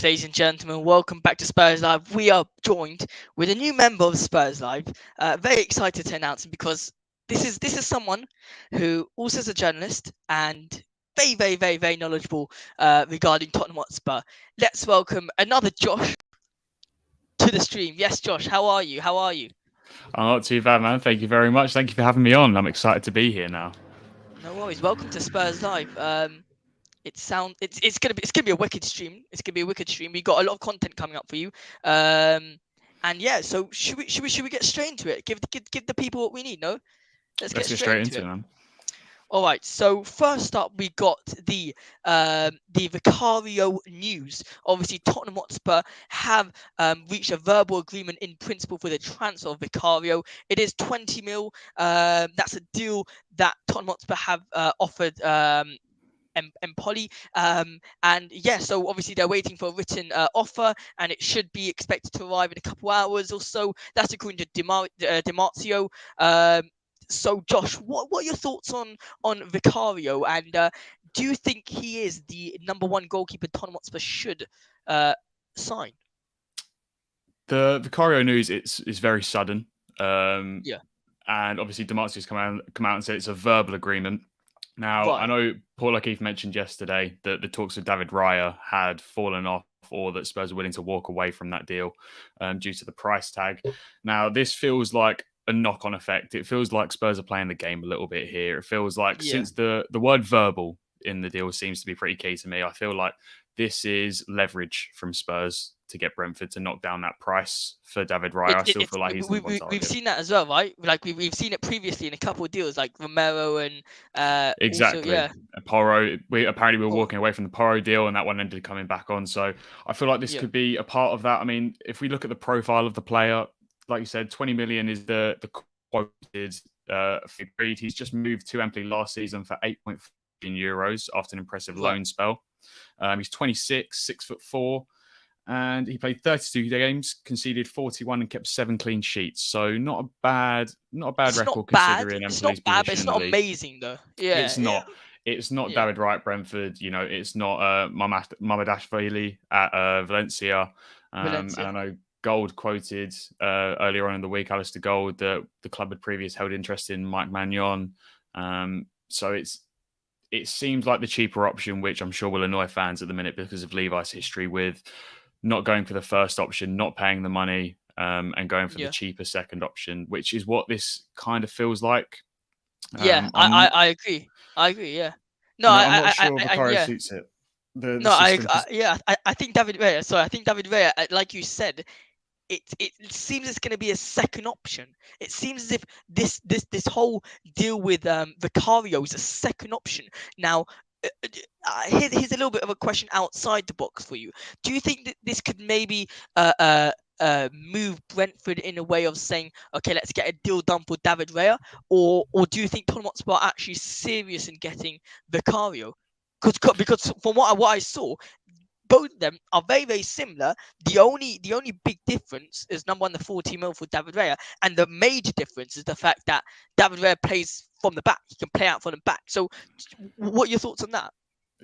ladies and gentlemen. Welcome back to Spurs Live. We are joined with a new member of Spurs Live. Very excited to announce him because this is someone who also is a journalist and very knowledgeable regarding Tottenham Hotspur. Let's welcome another Josh to the stream. Yes, Josh, how are you? How are you? I'm not too bad, man. Thank you very much. Thank you for having me on. I'm excited to be here now. No worries. Welcome to Spurs Live. It's gonna be a wicked stream. It's gonna be a wicked stream. We got a lot of content coming up for you. And yeah, so should we get straight into it? Give the people what we need. No, let's get straight into it. Man. All right. So first up, we got the Vicario news. Obviously, Tottenham Hotspur have reached a verbal agreement in principle for the transfer of Vicario. It is 20 mil. That's a deal that Tottenham Hotspur have offered. Empoli, and yeah, so obviously they're waiting for a written offer, and it should be expected to arrive in a couple hours or so. That's according to Dimarzio. So Josh, what are your thoughts on Vicario, and do you think he is the number one goalkeeper Tottenham Hotspur should sign? The Vicario news is very sudden. Yeah. And obviously Dimarzio's come out and said it's a verbal agreement. Now, Right. I know Paul O'Keefe mentioned yesterday that the talks with David Raya had fallen off, or that Spurs are willing to walk away from that deal due to the price tag. Now, this feels like a knock-on effect. It feels like Spurs are playing the game a little bit here. It feels like since the word verbal in the deal seems to be pretty key to me, I feel like this is leverage from Spurs to get Brentford to knock down that price for David Raya. I still feel like he's we've seen that as well, right? Like we've seen it previously in a couple of deals, like Romero and exactly. Also, yeah. Porro. We were walking away from the Porro deal, and that one ended coming back on. So I feel like this could be a part of that. I mean, if we look at the profile of the player, like you said, 20 million is the quoted agreed. He's just moved to Empoli last season for 8.5 million euros after an impressive loan spell. He's 26, 6'4", and he played 32 games, conceded 41, and kept 7 clean sheets. So not a bad record considering Empoli's position. It's not bad, but it's not amazing though. Yeah, it's not. It's not David Wright, Brentford. You know, it's not Mamadashvili at Valencia. And I know Gold quoted earlier on in the week, Alistair Gold, that the club had previously held interest in Mike Maignan. So it seems like the cheaper option, which I'm sure will annoy fans at the minute because of Levi's history with not going for the first option, not paying the money, and going for the cheaper second option, which is what this kind of feels like. I agree. Yeah. No, I'm not sure Vicario suits it. I think David Raya. Sorry, I think David Raya, like you said, it seems it's going to be a second option. It seems as if this whole deal with Vicario is a second option. Now, here's a little bit of a question outside the box for you. Do you think that this could maybe move Brentford in a way of saying, okay, let's get a deal done for David Raya, or do you think Tottenham Hotspur are actually serious in getting Vicario? Because from what I saw, both of them are very similar. The only big difference is number one, the 40 mil for David Raya, and the major difference is the fact that David Raya plays from the back. He can play out from the back. So, what are your thoughts on that?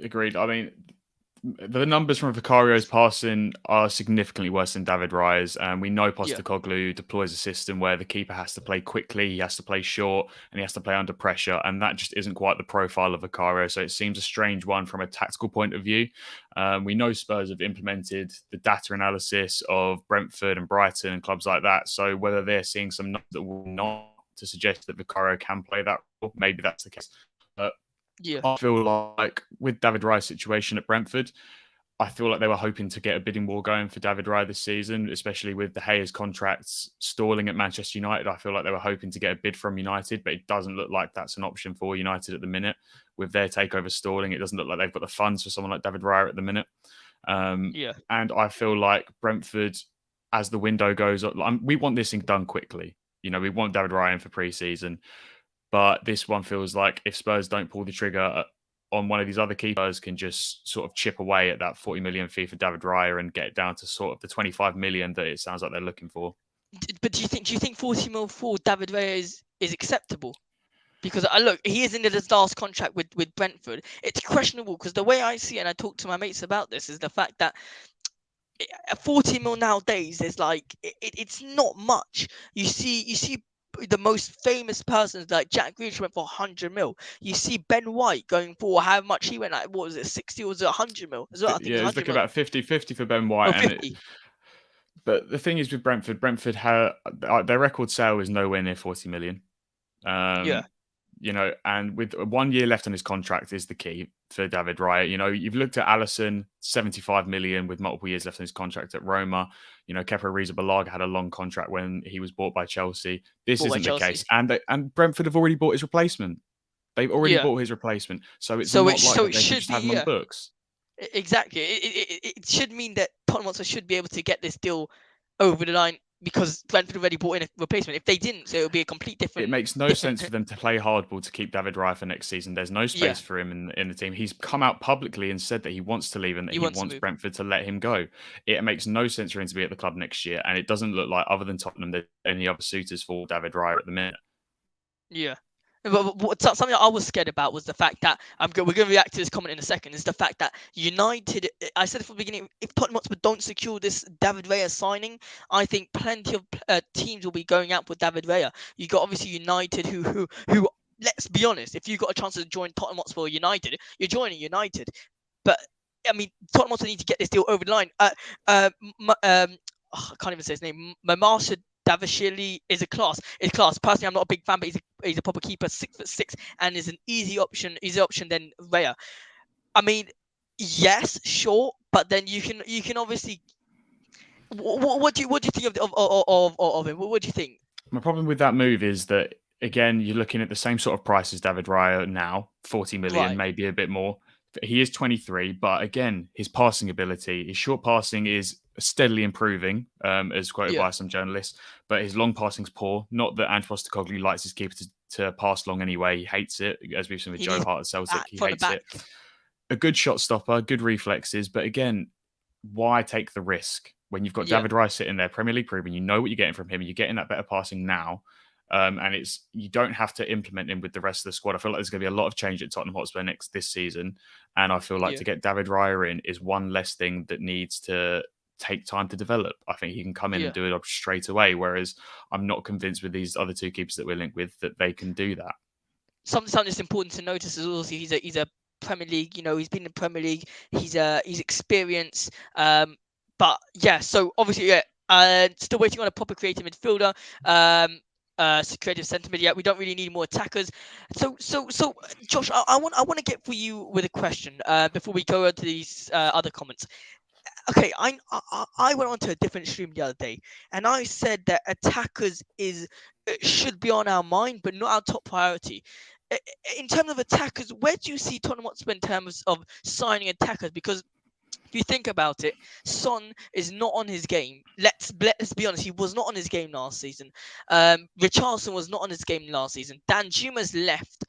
Agreed. I mean, the numbers from Vicario's passing are significantly worse than David Raya's, and we know Postecoglou deploys a system where the keeper has to play quickly, he has to play short, and he has to play under pressure, and that just isn't quite the profile of Vicario, so it seems a strange one from a tactical point of view. We know Spurs have implemented the data analysis of Brentford and Brighton and clubs like that, so whether they're seeing some numbers that will not to suggest that Vicario can play that role, maybe that's the case. But I feel like with David Raya's situation at Brentford, I feel like they were hoping to get a bidding war going for David Raya this season, especially with De Gea's contracts stalling at Manchester United. I feel like they were hoping to get a bid from United, but it doesn't look like that's an option for United at the minute. With their takeover stalling, it doesn't look like they've got the funds for someone like David Raya at the minute. And I feel like Brentford, as the window goes on, we want this thing done quickly. You know, we want David Raya in for pre-season. But this one feels like if Spurs don't pull the trigger on one of these other keepers, can just sort of chip away at that 40 million fee for David Raya and get it down to sort of the 25 million that it sounds like they're looking for. But do you think 40 mil for David Raya is acceptable? Because look, he is in his last contract with Brentford. It's questionable because the way I see it, and I talk to my mates about this, is the fact that 40 mil nowadays is like it's not much. You see the most famous persons like Jack Grealish went for 100 mil. You see Ben White going for how much he went, like what was it, 60 or was it 100 mil as well? I think Yeah, it's it was 100 looking mil. about 50-50 for Ben Oh, White, and 50. but the thing is with Brentford had their record sale is nowhere near 40 million. Yeah. Um, and with 1 year left on his contract is the key for David Raya. You've looked at Alisson, 75 million with multiple years left on his contract at Roma. Kepa Arrizabalaga had a long contract when he was bought by Chelsea. This Bought by isn't the Chelsea. case. And Brentford have already bought his replacement. They've already Yeah. bought his replacement. So it's So not like that it they can should just be, have him on the yeah. books. Exactly. It should mean that Tottenham Hotspur should be able to get this deal over the line because Brentford already bought in a replacement. If they didn't, so it would be a complete It different makes no sense for them to play hardball to keep David Raya for next season. There's no Yeah, space for him in the team. He's come out publicly and said that he wants to leave and that he he wants to wants move. Brentford to let him go. It makes no sense for him to be at the club next year, and it doesn't look like, other than Tottenham, there's any other suitors for David Raya at the minute. Yeah. But something I was scared about was the fact that we're going to react to this comment in a second. Is the fact that United? I said from the beginning, if Tottenham Hotspur don't secure this David Raya signing, I think plenty of teams will be going out for David Raya. You got obviously United, who. Let's be honest. If you got a chance to join Tottenham Hotspur or United, you're joining United. But I mean, Tottenham Hotspur need to get this deal over the line. I can't even say his name. Mamarsa Davashili is class. Personally, I'm not a big fan, but he's a proper keeper, 6'6", and is an easy option than Raya. I mean, yes, sure, but then you can obviously. What do you think of him? What do you think? My problem with that move is that, again, you're looking at the same sort of price as David Raya now, 40 million, Right. maybe a bit more. He is 23, but again, his passing ability, his short passing is steadily improving, as quoted Yeah. by some journalists, but his long passing's poor. Not that Ange Postecoglou likes his keeper to pass long anyway. He hates it, as we've seen with He Joe needs Hart at Celtic. back He from the hates back. it. A good shot stopper, good reflexes, but again, why take the risk when you've got Yeah. David Rice sitting there, Premier League proven? You know what you're getting from him, and you're getting that better passing now. And you don't have to implement him with the rest of the squad. I feel like there's going to be a lot of change at Tottenham Hotspur this season, and I feel like Yeah. to get David Raya in is one less thing that needs to take time to develop. I think he can come in Yeah. and do it straight away. Whereas I'm not convinced with these other two keepers that we're linked with that they can do that. Something that's important to notice is also he's a Premier League. He's been in the Premier League. He's experienced. But yeah, so obviously still waiting on a proper creative midfielder. Creative centre mid. Yeah, we don't really need more attackers. So Josh, I want to get for you with a question before we go on to these other comments. Okay, I went on to a different stream the other day, and I said that attackers should be on our mind, but not our top priority. In terms of attackers, where do you see Tottenham Hotspur in terms of signing attackers? Because if you think about it, Son is not on his game. Let's be honest, he was not on his game last season. Richarlison was not on his game last season. Danjuma's left.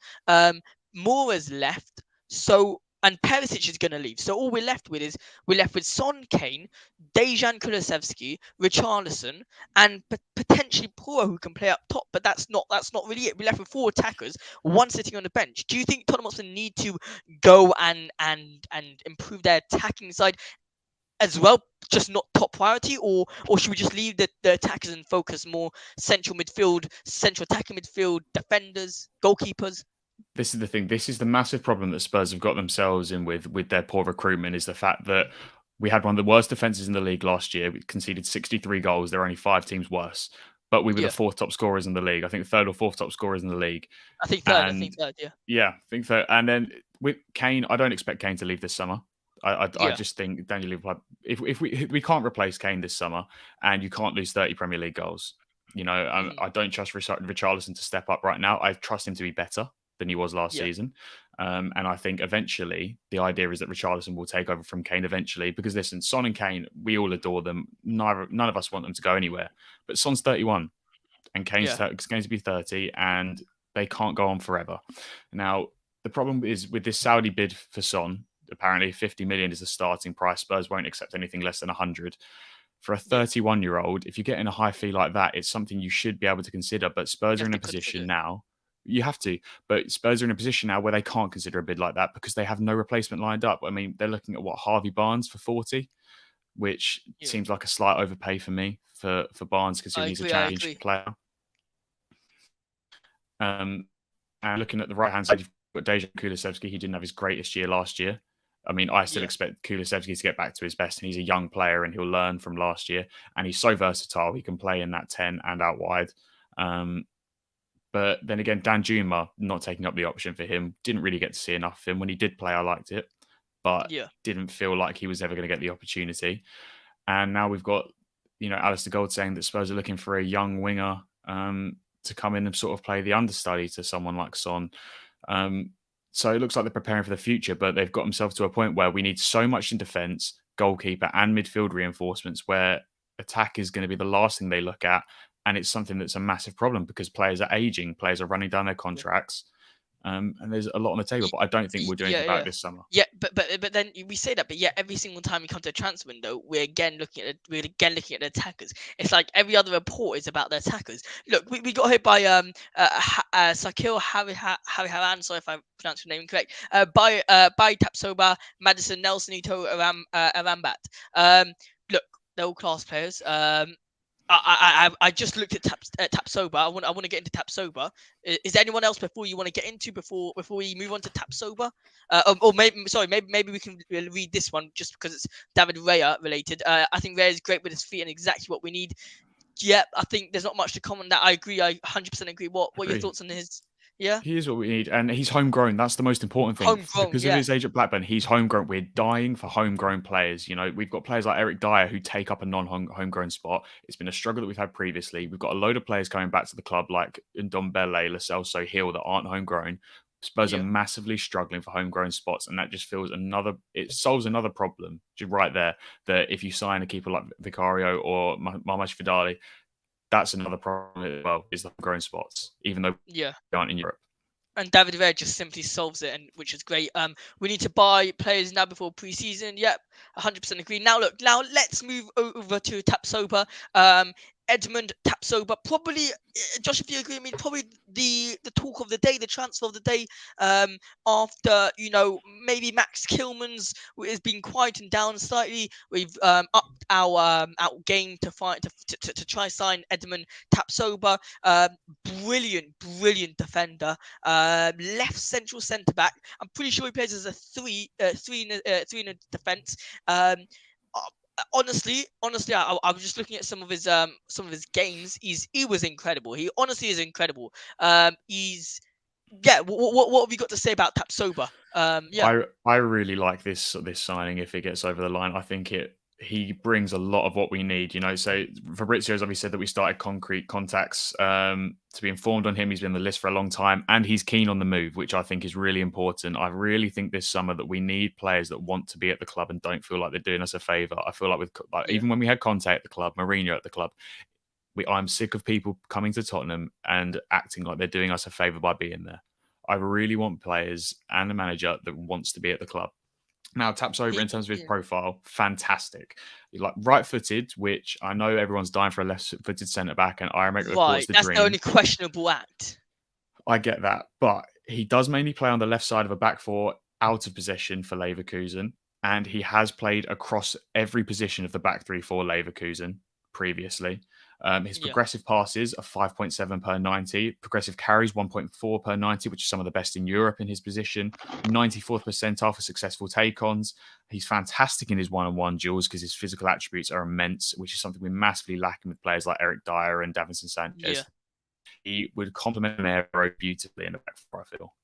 Moura's left. So and Perisic is going to leave. So all we're left with Son, Kane, Dejan Kulusevski, Richarlison, and potentially Puro who can play up top. But that's not really it. We're left with 4 attackers, one sitting on the bench. Do you think Tottenham Hotspur need to go and improve their attacking side as well, just not top priority, or should we just leave the attackers and focus more central midfield, central attacking midfield, defenders, goalkeepers? This is the thing. This is the massive problem that Spurs have got themselves in with their poor recruitment, is the fact that we had one of the worst defenses in the league last year. We conceded 63 goals. There are only 5 teams worse. But we were the 4th top scorers in the league. I think 3rd or 4th top scorers in the league. I think third, yeah. Yeah, I think so. And then with Kane, I don't expect Kane to leave this summer. I just think Daniel Liverpool, if we can't replace Kane this summer, and you can't lose 30 Premier League goals. I don't trust Richarlison to step up right now. I trust him to be better than he was last season. And I think eventually the idea is that Richarlison will take over from Kane eventually, because listen, Son and Kane, we all adore them. None of us want them to go anywhere. But Son's 31 and Kane's going to be 30, and they can't go on forever. Now, the problem is with this Saudi bid for Son, apparently 50 million is the starting price. Spurs won't accept anything less than 100. For a 31-year-old, if you're getting a high fee like that, it's something you should be able to consider. But Spurs are in a position now. You have to. But Spurs are in a position now where they can't consider a bid like that because they have no replacement lined up. I mean, they're looking at Harvey Barnes for 40. which Yeah. seems like a slight overpay for me for Barnes, considering he's a I championship agree. player. And looking at the right-hand side, you've got Dejan Kulusevski. He didn't have his greatest year last year. I mean, I still Yeah. expect Kulusevski to get back to his best, and he's a young player, and he'll learn from last year. And he's so versatile; he can play in that 10 and out wide. But then again, Danjuma not taking up the option for him. Didn't really get to see enough of him. When he did play, I liked it, but Yeah. didn't feel like he was ever going to get the opportunity. And now we've got, Alistair Gold saying that Spurs are looking for a young winger to come in and sort of play the understudy to someone like Son. So it looks like they're preparing for the future, but they've got themselves to a point where we need so much in defence, goalkeeper, and midfield reinforcements, where attack is going to be the last thing they look at. And it's something that's a massive problem because players are aging, players are running down their contracts. And there's a lot on the table, but I don't think we'll do anything about it this summer. Yeah, but then we say that, but yeah, every single time we come to a transfer window, we're again looking at the attackers. It's like every other report is about the attackers. Look, we got hit by Sakil Hariharan, sorry if I pronounced your name incorrect. By Tapsoba, Madison, Nelson, Ito, Arambat. Look, they're all class players. I just looked at Tapsoba. I want to get into Tapsoba. Is there anyone else before you want to get into before we move on to Tapsoba? Or maybe we can read this one just because it's David Raya related. I think Raya is great with his feet and exactly what we need. Yeah, I think there's not much to comment on that. I agree. I 100% agree. What are your thoughts on his? Yeah. He is what we need. And he's homegrown. That's the most important thing. Homegrown, because of his age at Blackburn, he's homegrown. We're dying for homegrown players. We've got players like Eric Dyer who take up a non-homegrown spot. It's been a struggle that we've had previously. We've got a load of players coming back to the club like Ndombele, Lo Celso, Hill that aren't homegrown. Spurs are massively struggling for homegrown spots, and that just it solves another problem just right there, that if you sign a keeper like Vicario or Marmash Vidali, that's another problem as well, is the homegrown spots, even though they aren't in Europe. And David Villa just simply solves it, and which is great. We need to buy players now before pre-season. Yep, 100% agree. Now let's move over to Tapsoba. Edmond Tapsoba, probably, Josh, if you agree with me, probably the talk of the day, the transfer of the day. After maybe Max Kilman's has been quietened down slightly, we've upped our game to try sign Edmond Tapsoba. Brilliant defender. Left central centre back. I'm pretty sure he plays as a three in a defence. Honestly, I was just looking at some of his games. He was incredible. He honestly is incredible. What have you got to say about Tapsoba? I really like this signing if it gets over the line. I think he brings a lot of what we need. So Fabrizio's obviously said that we started concrete contacts to be informed on him. He's been on the list for a long time, and he's keen on the move, which I think is really important. I really think this summer that we need players that want to be at the club and don't feel like they're doing us a favour. I feel like even when we had Conte at the club, Mourinho at the club, I'm sick of people coming to Tottenham and acting like they're doing us a favour by being there. I really want players and a manager that wants to be at the club. Now, Tapsoba, in terms of his profile, fantastic. Like right-footed, which I know everyone's dying for a left-footed centre-back, and I remember that's the only questionable act. I get that, but he does mainly play on the left side of a back four, out of possession for Leverkusen, and he has played across every position of the back three for Leverkusen previously. His progressive passes are 5.7 per 90. Progressive carries 1.4 per 90, which is some of the best in Europe in his position. 94th percentile for successful take-ons. He's fantastic in his one-on-one duels because his physical attributes are immense, which is something we're massively lacking with players like Eric Dyer and Davinson Sanchez. He would complement Aero beautifully in the back four, I feel.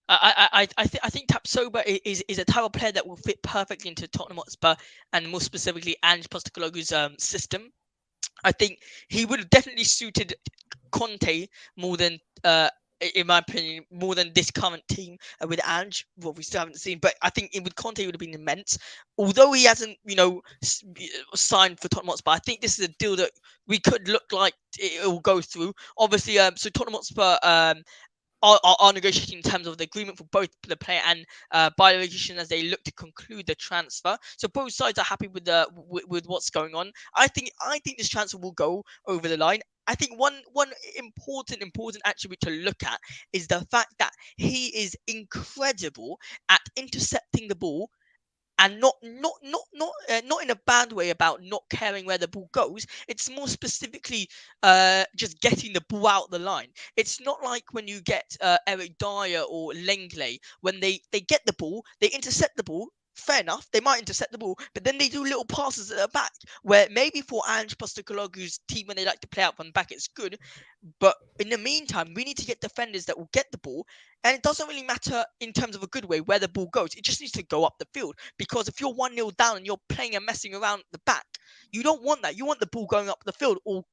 I think Tapsoba is a type of player that will fit perfectly into Tottenham Hotspur, and more specifically Ange Postecoglou's system. I think he would have definitely suited Conte more than, in my opinion, more than this current team with Ange. Well, we still haven't seen, but I think with Conte it would have been immense. Although he hasn't, signed for Tottenham Hotspur, I think this is a deal that we could look like it will go through. Obviously, so Tottenham Hotspur are negotiating in terms of the agreement for both the player and by the negotiation as they look to conclude the transfer. So both sides are happy with with what's going on. I think this transfer will go over the line. I think one important attribute to look at is the fact that he is incredible at intercepting the ball and not in a bad way about not caring where the ball goes. It's more specifically just getting the ball out the line. It's not like when you get Eric Dyer or Lenglet, when they get the ball, they intercept the ball. Fair enough, they might intercept the ball, but then they do little passes at the back where maybe for Ange Postecoglou's team when they like to play out from the back, it's good. But in the meantime, we need to get defenders that will get the ball, and it doesn't really matter in terms of a good way where the ball goes. It just needs to go up the field. Because if you're 1-0 down and you're playing and messing around at the back, you don't want that. You want the ball going up the field or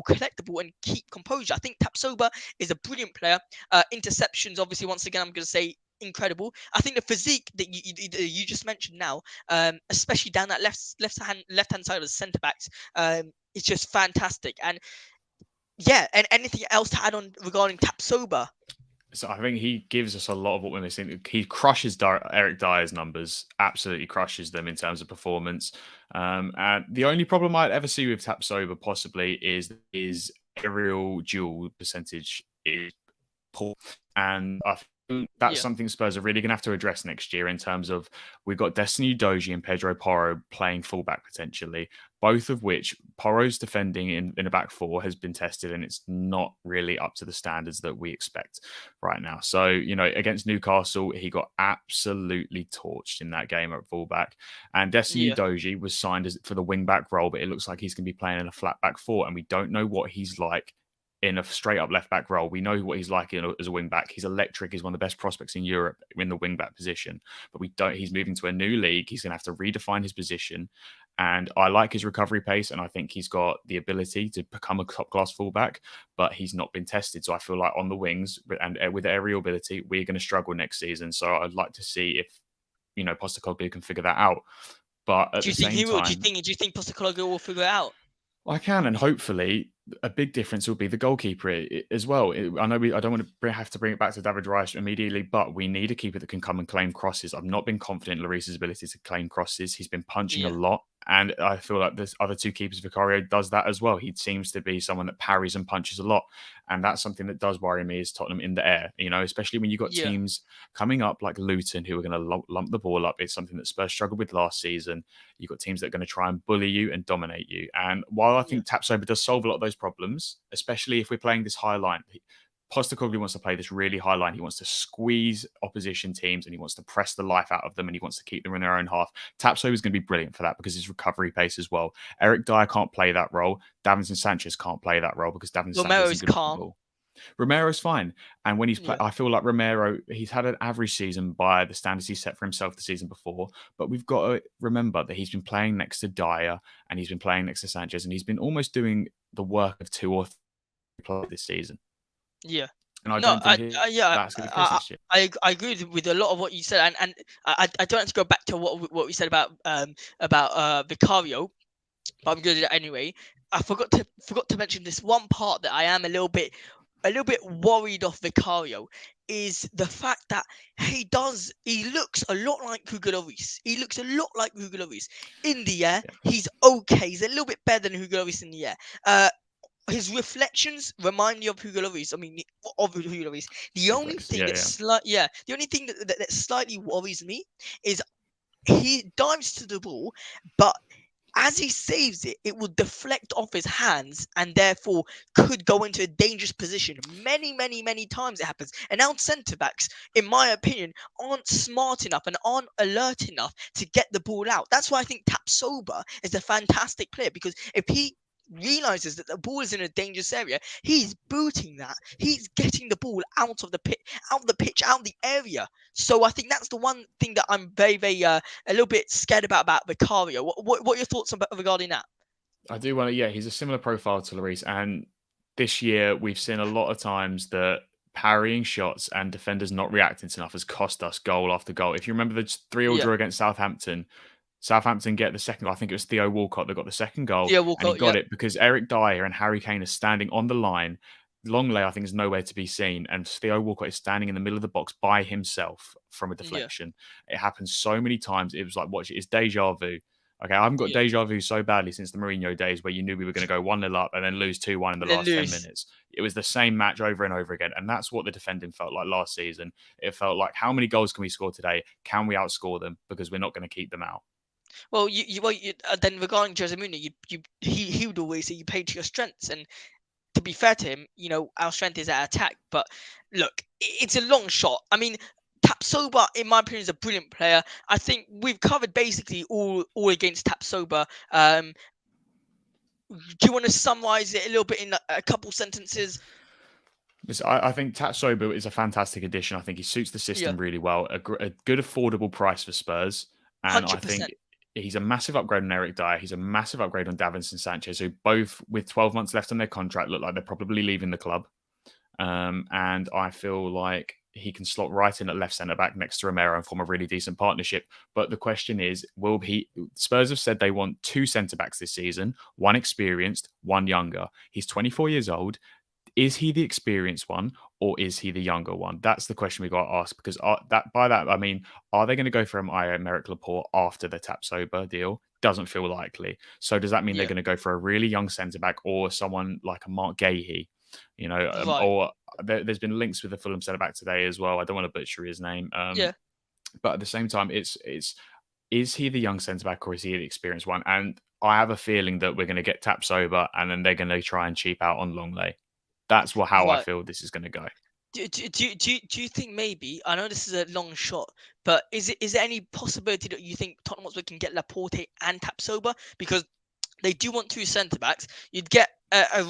collect the ball and keep composure. I think Tapsoba is a brilliant player. Interceptions, obviously, once again, I'm going to say incredible. I think the physique that you just mentioned now, especially down that left hand side of the centre backs, is just fantastic. And yeah, and anything else to add on regarding Tapsoba? So I think he gives us a lot of what we're missing. He crushes Eric Dyer's numbers, absolutely crushes them in terms of performance. And the only problem I'd ever see with Tapsoba possibly is his aerial duel percentage is poor. And I think that's something Spurs are really going to have to address next year in terms of we've got Destiny Udogie and Pedro Porro playing fullback potentially, both of which Porro's defending in a back four has been tested and it's not really up to the standards that we expect right now. So, against Newcastle, he got absolutely torched in that game at fullback. And Destiny Udogie was signed for the wing back role, but it looks like he's going to be playing in a flat back four and we don't know what he's like in a straight up left back role. We know what he's like as a wing back. He's electric. He's one of the best prospects in Europe in the wing back position, but he's moving to a new league. He's going to have to redefine his position. And I like his recovery pace. And I think he's got the ability to become a top class fullback, but he's not been tested. So I feel like on the wings and with aerial ability, we're going to struggle next season. So I'd like to see if, Postecoglou can figure that out. But at the same time, do you think Postecoglou will figure it out? I can, and hopefully a big difference will be the goalkeeper as well. I know I don't want to have to bring it back to David Rice immediately, but we need a keeper that can come and claim crosses. I've not been confident in Lloris's ability to claim crosses. He's been punching a lot, and I feel like there's other two keepers. Vicario does that as well. He seems to be someone that parries and punches a lot, and that's something that does worry me is Tottenham in the air. Especially when you've got teams coming up like Luton who are going to lump the ball up. It's something that Spurs struggled with last season. You've got teams that are going to try and bully you and dominate you. And while I think Tapsoba does solve a lot of those problems, especially if we're playing this high line, Postecoglou wants to play this really high line. He wants to squeeze opposition teams and he wants to press the life out of them and he wants to keep them in their own half. Tapsoba is going to be brilliant for that because his recovery pace as well. Eric Dyer can't play that role. Davinson Sanchez can't play that role because Davinson Sanchez is good at football. Romero's fine. And when he's played, I feel like Romero, he's had an average season by the standards he set for himself the season before. But we've got to remember that he's been playing next to Dyer and he's been playing next to Sanchez and he's been almost doing the work of 2 or 3 players this season. Yeah. And I don't think that's going to be the case this year. I agree with a lot of what you said. And I don't have to go back to what we said about Vicario, but I'm going to do that anyway. I forgot to mention this one part that I am a little bit worried of Vicario is the fact that he looks a lot like Hugo Lloris. He looks a lot like Hugo Lloris. In the air, he's okay. He's a little bit better than Hugo Lloris in the air. His reflections remind me of Hugo Lloris. I mean, of Hugo Lloris. The only thing that slightly worries me is he dives to the ball, but as he saves it, it will deflect off his hands and therefore could go into a dangerous position. Many, many, many times it happens. And our centre-backs, in my opinion, aren't smart enough and aren't alert enough to get the ball out. That's why I think Tapsoba is a fantastic player, because if he realizes that the ball is in a dangerous area, he's booting that. He's getting the ball out of the pitch, out of the area. So I think that's the one thing that I'm very, very a little bit scared about Vicario. What are your thoughts regarding that? I do want to, he's a similar profile to Lloris, and this year we've seen a lot of times that parrying shots and defenders not reacting enough has cost us goal after goal. If you remember the 3-3 draw against Southampton get the second. I think it was Theo Walcott that got the second goal. And he got it because Eric Dyer and Harry Kane are standing on the line. Longley, I think, is nowhere to be seen. And Theo Walcott is standing in the middle of the box by himself from a deflection. It happens so many times. It was like, watch it. It's deja vu. Okay, I haven't got Yeah. deja vu so badly since the Mourinho days where you knew we were going to go 1-0 up and then lose 2-1 in the Then last 10 lose. minutes. It was the same match over and over again. And that's what the defending felt like last season. It felt like, how many goals can we score today? Can we outscore them? Because we're not going to keep them out. Well, then regarding Jose Mourinho, he would always say you play to your strengths, and to be fair to him, our strength is at attack. But look, it's a long shot. I mean, Tapsoba, in my opinion, is a brilliant player. I think we've covered basically all against Tapsoba. Do you want to summarize it a little bit in a couple sentences? I think Tapsoba is a fantastic addition. I think he suits the system really well. A good affordable price for Spurs. And 100%. I think he's a massive upgrade on Eric Dyer. He's a massive upgrade on Davinson Sanchez, who both, with 12 months left on their contract, look like they're probably leaving the club. And I feel like he can slot right in at left centre back next to Romero and form a really decent partnership. But the question is, Spurs have said they want 2 centre backs this season, one experienced, one younger. He's 24 years old. Is he the experienced one or is he the younger one? That's the question we got to ask, because by that I mean, are they going to go for Aymeric Laporte after the Tapsoba deal? Doesn't feel likely. So does that mean they're going to go for a really young centre back or someone like a Mark Gahey? Right. Or there's been links with the Fulham centre back today as well. I don't want to butcher his name. But at the same time, is he the young centre back or is he the experienced one? And I have a feeling that we're going to get Tapsoba and then they're going to try and cheap out on Lenglet. That's how I feel this is going to go. Do you think maybe, I know this is a long shot, but is there any possibility that you think Tottenham Hotspur can get Laporte and Tapsoba? Because they do want 2 centre backs. You'd get a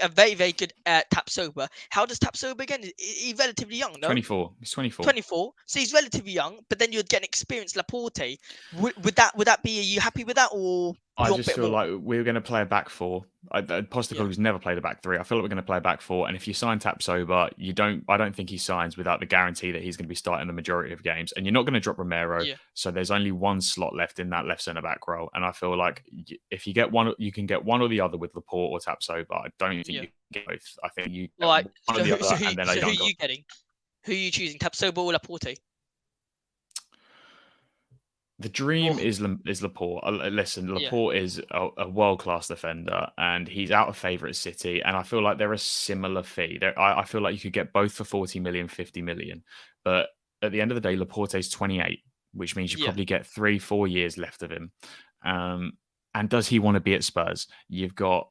very, very good Tapsoba. How does Tapsoba again? He's relatively young, no? 24. He's 24. 24. So he's relatively young, but then you'd get an experienced Laporte. Would that be? Are you happy with that, or? I just feel like we're going to play a back 4. Postecoglou's never played a back 3. I feel like we're going to play a back 4. And if you sign Tapsoba, I don't think he signs without the guarantee that he's going to be starting the majority of games. And you're not going to drop Romero. Yeah. So there's only one slot left in that left centre back role. And I feel like if you get one, you can get one or the other with Laporte or Tapsoba. I don't think you can get both. I think you get one or the other and then a younger. Who are you getting? Who are you choosing, Tapsoba or Laporte? The dream is Laporte. Listen, Laporte is a world-class defender and he's out of favour at City. And I feel like they're a similar fee. I feel like you could get both for 40 million, 50 million. But at the end of the day, Laporte is 28, which means you probably get 3-4 years left of him. And does he want to be at Spurs? You've got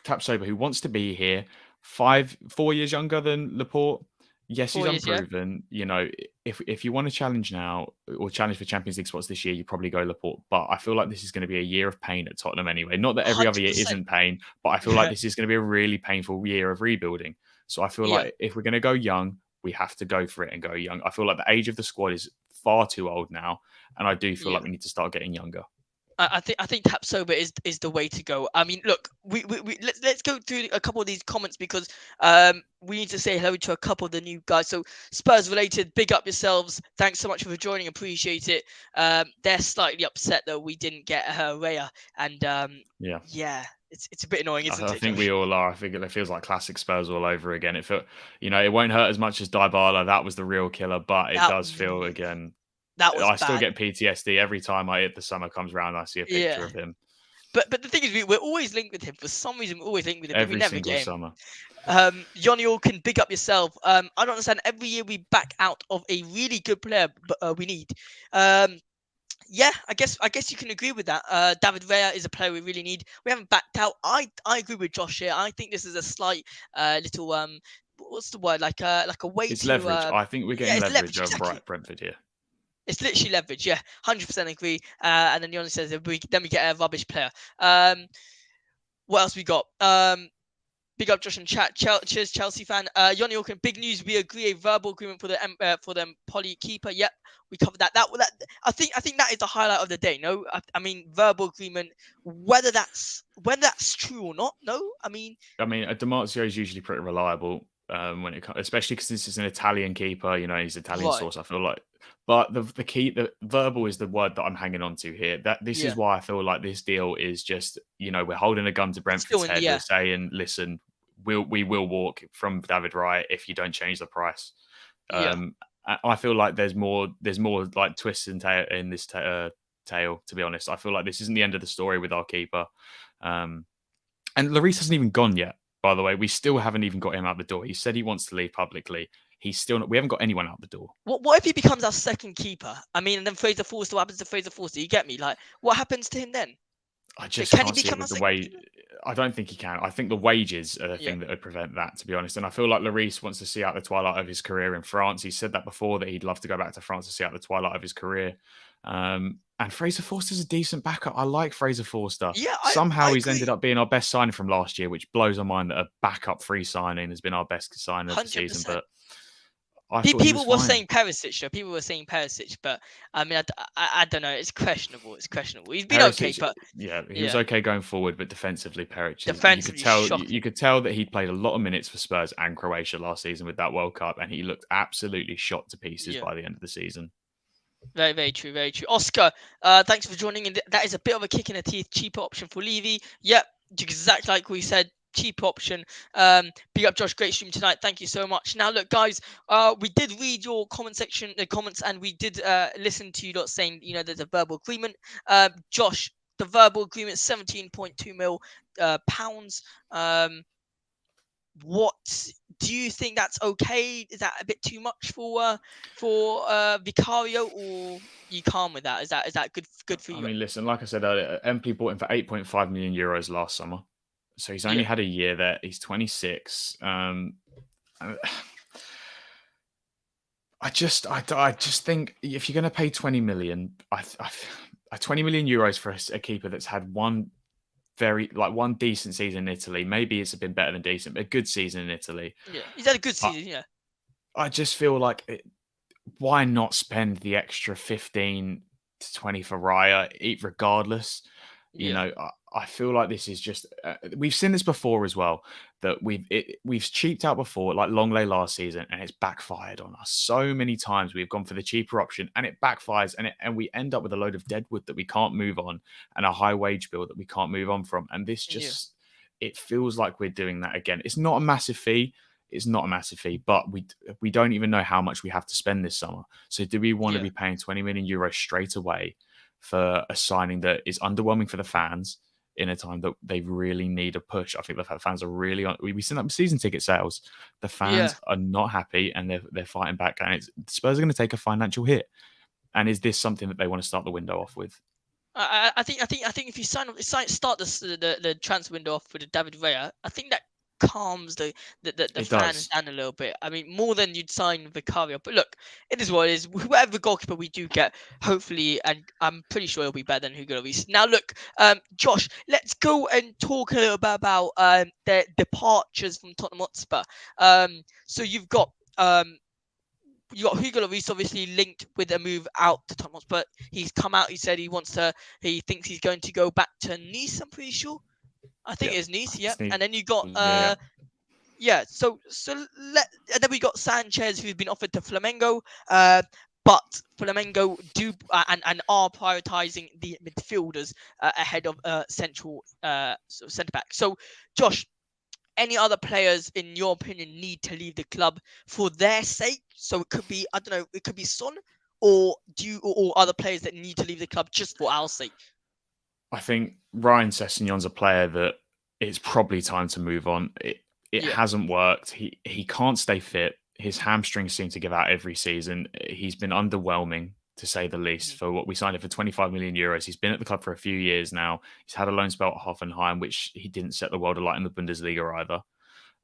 Tapsoba who wants to be here, 4 years younger than Laporte. Yes, he's unproven. Yeah. If you want to challenge now or challenge for Champions League spots this year, you probably go Laporte. But I feel like this is going to be a year of pain at Tottenham anyway. Not that every 100%. Other year isn't pain, but I feel like this is going to be a really painful year of rebuilding. So I feel like if we're going to go young, we have to go for it and go young. I feel like the age of the squad is far too old now, and I do feel like we need to start getting younger. I think Tapsoba is the way to go. I mean, look, let's go through a couple of these comments because we need to say hello to a couple of the new guys. So Spurs related, big up yourselves. Thanks so much for joining. Appreciate it. They're slightly upset that we didn't get Raya, and it's a bit annoying, isn't it? I think we all are. I think it feels like classic Spurs all over again. It felt, it won't hurt as much as Dybala. That was the real killer, but it does feel again. I still get PTSD every time the summer comes around. I see a picture of him. But the thing is, we're always linked with him. For some reason, we're always linked with him. Every single summer. Johnny Orkin, big up yourself. I don't understand. Every year we back out of a really good player, but we need. I guess you can agree with that. David Raya is a player we really need. We haven't backed out. I agree with Josh here. I think this is a slight little what's the word? Like a way it's to leverage. I think we're getting leverage over Brentford here. It's literally leverage, 100% agree. And then Johnny says then we get a rubbish player. What else we got? Big up Josh and chat. Cheers, Chelsea fan. Johnny Orkin, big news. We agree a verbal agreement for the Poly keeper. Yep, we covered that. I think that is the highlight of the day. No, I mean verbal agreement. Whether that's true or not. No, I mean a DiMarzio is usually pretty reliable. When it comes, especially because this is an Italian keeper, he's Italian source. I feel like, but the verbal is the word that I'm hanging on to here. That this is why I feel like this deal is just, we're holding a gun to Brentford's head. We're saying, listen, we will walk from David Raya if you don't change the price. And I feel like there's more like twists and in this tale. To be honest, I feel like this isn't the end of the story with our keeper. And Lloris hasn't even gone yet. By the way, we still haven't even got him out the door. He said he wants to leave publicly. He's still not. We haven't got anyone out the door. What if he becomes our second keeper? I mean, and then Fraser Forster. What happens to Fraser Forster? You get me? Like, what happens to him then? I just Can he can't see it become our with the second way. keeper? I don't think he can. I think the wages are the thing that would prevent that, to be honest. And I feel like Lloris wants to see out the twilight of his career in France. He said that before, that he'd love to go back to France to see out the twilight of his career. And Fraser Forster's a decent backup. I like Fraser Forster. Yeah, Somehow I he's agree. ended up being our best signing from last year, which blows our mind that a backup free signing has been our best signing of the season. 100%. But I thought he was People were fine. saying Perisic, though. People were saying Perisic, but I mean, I don't know. It's questionable. It's questionable. He's been okay, but he was okay going forward, but defensively, Perisic, defensively shocking. you could tell that he played a lot of minutes for Spurs and Croatia last season with that World Cup, and he looked absolutely shot to pieces by the end of the season. Very, very true. Very true. Oscar, thanks for joining in. That is a bit of a kick in the teeth. Cheaper option for Levy. Yep, exactly like we said. Cheap option. Big up Josh, great stream tonight. Thank you so much. Now look, guys, we did read your comment section, the comments, and we did listen to you lot saying, you know, there's a verbal agreement. Josh, the verbal agreement, 17.2 mil pounds. What do you think that's okay? Is that a bit too much for Vicario, or you calm with that? Is that good for you? I mean, listen, like I said earlier, Empoli bought him for 8.5 million euros last summer. So he's only had a year there. He's 26. I just think if you're going to pay 20 million, 20 million euros for a keeper that's had one decent season in Italy. Maybe it's been better than decent, but a good season in Italy. Yeah, he's had a good season. I just feel like why not spend the extra 15 to 20 for Raya, regardless? You know, I feel like this is just we've seen this before as well, that we've cheaped out before, like Longley last season, and it's backfired on us so many times. We've gone for the cheaper option and it backfires, and we end up with a load of deadwood that we can't move on and a high wage bill that we can't move on from. And this just it feels like we're doing that again. It's not a massive fee. It's not a massive fee, but we don't even know how much we have to spend this summer. So do we want to be paying 20 million euros straight away for a signing that is underwhelming for the fans in a time that they really need a push? I think the fans are really we've seen that with season ticket sales. The fans are not happy and they're fighting back, and Spurs are going to take a financial hit. And is this something that they want to start the window off with? I think if you start the transfer window off with David Villa, I think that calms the fans down a little bit. I mean, more than you'd sign Vicario. But look, it is what it is. Whoever goalkeeper we do get, hopefully, and I'm pretty sure it'll be better than Hugo Lloris. Now, look, Josh, let's go and talk a little bit about their departures from Tottenham Hotspur. So you've got Hugo Lloris obviously linked with a move out to Tottenham Hotspur. He's come out. He said he thinks he's going to go back to Nice. I'm pretty sure. I think it's Nice, and then you got and then we got Sanchez, who's been offered to Flamengo, but Flamengo do and are prioritizing the midfielders ahead of central centre back. So, Josh, any other players in your opinion need to leave the club for their sake? So it could be, I don't know, it could be Son, or other players that need to leave the club just for our sake. I think Ryan Sessegnon's a player that it's probably time to move on. It hasn't worked. He can't stay fit. His hamstrings seem to give out every season. He's been underwhelming, to say the least, for what we signed him for 25 million euros. He's been at the club for a few years now. He's had a loan spell at Hoffenheim, which he didn't set the world alight in the Bundesliga either.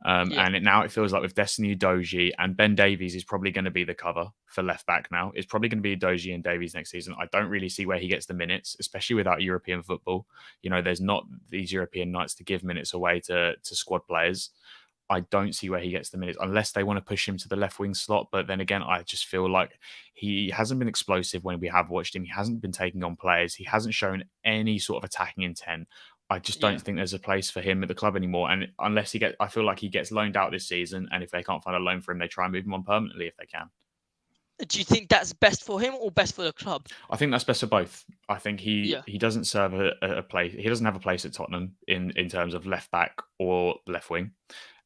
And now it feels like with Destiny Udogie and Ben Davies is probably going to be the cover for left back now. It's probably going to be Udogie and Davies next season. I don't really see where he gets the minutes, especially without European football. You know, there's not these European nights to give minutes away to squad players. I don't see where he gets the minutes unless they want to push him to the left wing slot. But then again, I just feel like he hasn't been explosive when we have watched him. He hasn't been taking on players. He hasn't shown any sort of attacking intent. I just don't think there's a place for him at the club anymore. And unless I feel like he gets loaned out this season. And if they can't find a loan for him, they try and move him on permanently if they can. Do you think that's best for him or best for the club? I think that's best for both. I think he doesn't serve a place. He doesn't have a place at Tottenham in terms of left back or left wing.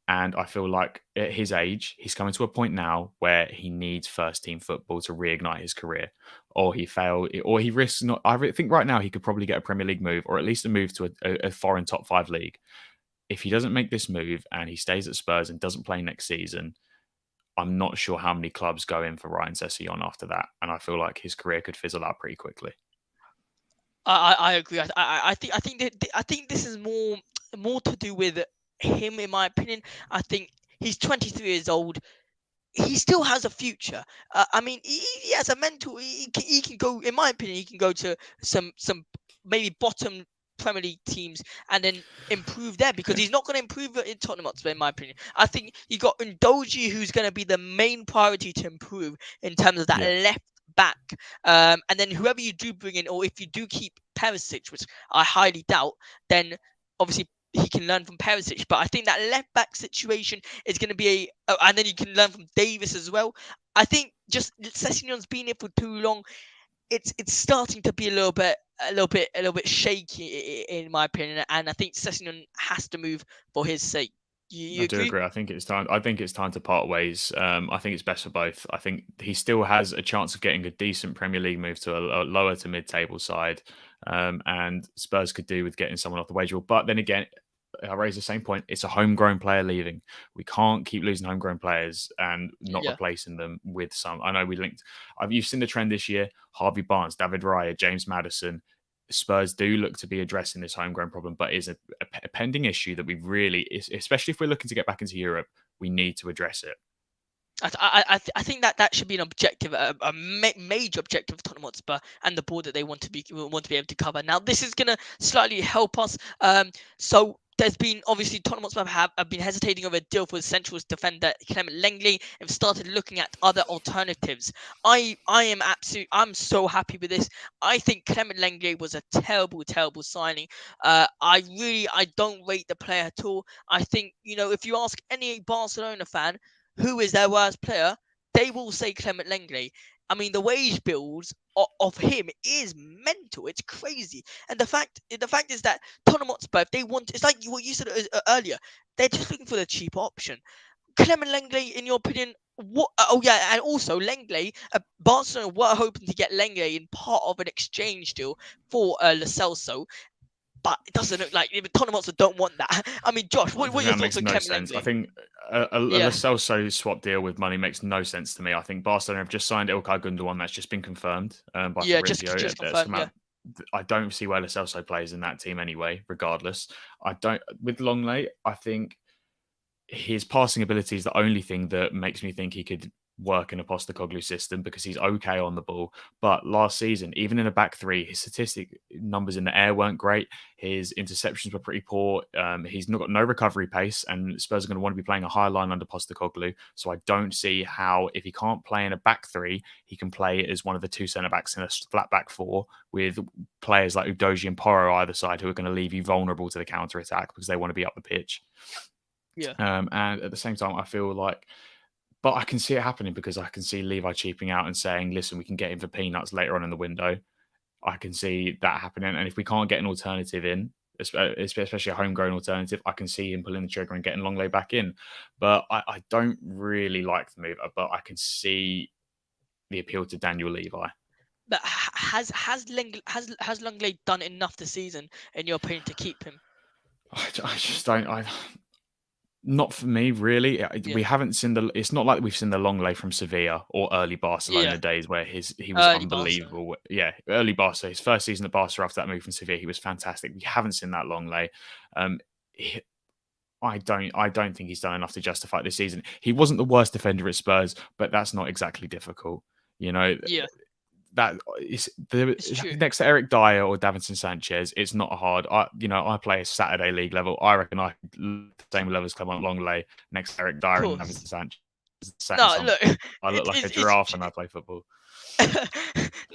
And I feel like at his age, he's coming to a point now where he needs first team football to reignite his career, or he risks not. I think right now he could probably get a Premier League move, or at least a move to a foreign top 5 league. If he doesn't make this move and he stays at Spurs and doesn't play next season, I'm not sure how many clubs go in for Ryan Sessegnon after that. And I feel like his career could fizzle out pretty quickly. I agree. I think this is more to do with him, in my opinion. I think he's 23 years old. He still has a future. I mean, he has a mental. He can go. In my opinion, he can go to some maybe bottom Premier League teams and then improve there, because he's not going to improve in Tottenham Hotspur, in my opinion. I think you got Ndombele, who's going to be the main priority to improve in terms of that left back. And then whoever you do bring in, or if you do keep Perisic, which I highly doubt, then obviously he can learn from Perisic. But I think that left back situation is going to be and then you can learn from Davis as well. I think just Sessegnon's been here for too long. It's starting to be a little bit shaky, in my opinion, and I think Sessegnon has to move for his sake. I do agree. I think it's time. To part ways. I think it's best for both. I think he still has a chance of getting a decent Premier League move to a lower to mid-table side, and Spurs could do with getting someone off the wage bill. But then again, I raise the same point. It's a homegrown player leaving. We can't keep losing homegrown players and not replacing them with some. I know we linked. You've seen the trend this year. Harvey Barnes, David Raya, James Maddison. Spurs do look to be addressing this homegrown problem, but is a pending issue that we really, especially if we're looking to get back into Europe, we need to address it. I think that should be an objective, a major objective of Tottenham Hotspur and the board that they want to be able to cover. Now, this is going to slightly help us. So there's been, obviously, Tottenham Hotspur have been hesitating over a deal for the Central's defender Clement Lenglet and started looking at other alternatives. I'm so happy with this. I think Clement Lenglet was a terrible signing. I don't rate the player at all. I think, if you ask any Barcelona fan who is their worst player, they will say Clement Lenglet. I mean, the wage bills of him is mental. It's crazy. And the fact is that Tottenham Hotspur, if they want, it's like what you said earlier, they're just looking for the cheap option. Clement Lenglet, in your opinion, what? Oh yeah, and also Lenglet, Barcelona were hoping to get Lenglet in part of an exchange deal for Lo Celso. But it doesn't look like Tottenham Hotspur don't want that. I mean, Josh, what are your thoughts on Clement Lenglet? I think a Lo Celso swap deal with money makes no sense to me. I think Barcelona have just signed Ilkay Gundogan. That's just been confirmed by Fabrizio. Just confirmed. I don't see where Lo Celso plays in that team anyway. Regardless, with Lenglet, I think his passing ability is the only thing that makes me think he could work in a Postecoglou system, because he's okay on the ball. But last season, even in a back three, his statistic numbers in the air weren't great. His interceptions were pretty poor. He's got no recovery pace, and Spurs are going to want to be playing a high line under Postecoglou. So I don't see how, if he can't play in a back three, he can play as one of the two centre backs in a flat back four with players like Udogie and Porro either side, who are going to leave you vulnerable to the counter attack because they want to be up the pitch. And at the same time, I feel like, but I can see it happening, because I can see Levi cheaping out and saying, listen, we can get him for peanuts later on in the window. I can see that happening. And if we can't get an alternative in, especially a homegrown alternative, I can see him pulling the trigger and getting Lenglet back in. But I don't really like the move, but I can see the appeal to Daniel Levi. But has Lenglet done enough this season, in your opinion, to keep him? I just don't. Not for me, really. We haven't seen it's not like we've seen the Lenglet from Sevilla or early Barcelona days where he was early unbelievable. Barca. Yeah, early Barca. His first season at Barca after that move from Sevilla, he was fantastic. We haven't seen that Lenglet. I don't think he's done enough to justify this season. He wasn't the worst defender at Spurs, but that's not exactly difficult. That is next to Eric Dyer or Davinson Sanchez. It's not hard. I play a Saturday league level. I reckon I could the same level as Clement Lenglet next to Eric Dyer and Davinson Sanchez. Look, I look like a giraffe when I play football.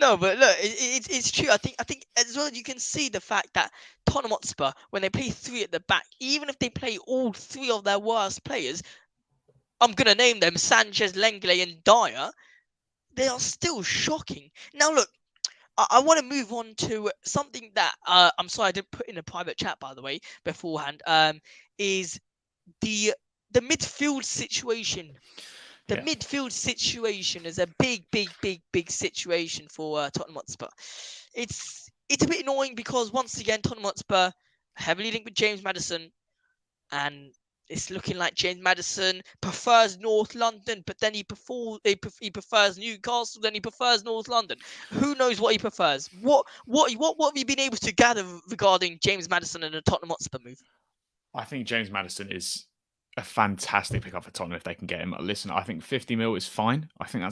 No, but look, it's true. I think as well, you can see the fact that Tottenham Hotspur, when they play three at the back, even if they play all three of their worst players, I'm gonna name them Sanchez, Lenglet, and Dyer, they are still shocking. Now, look, I want to move on to something that I'm sorry I didn't put in a private chat, by the way, beforehand. Is the the midfield situation. The midfield situation is a big situation for Tottenham Hotspur. It's a bit annoying because once again Tottenham Hotspur heavily linked with James Maddison, and it's looking like James Maddison prefers North London, but then he prefers Newcastle, then he prefers North London. Who knows what he prefers? What have you been able to gather regarding James Maddison and the Tottenham Hotspur move? I think James Maddison is a fantastic pickup for Tottenham if they can get him. Listen, I think 50 mil is fine. I think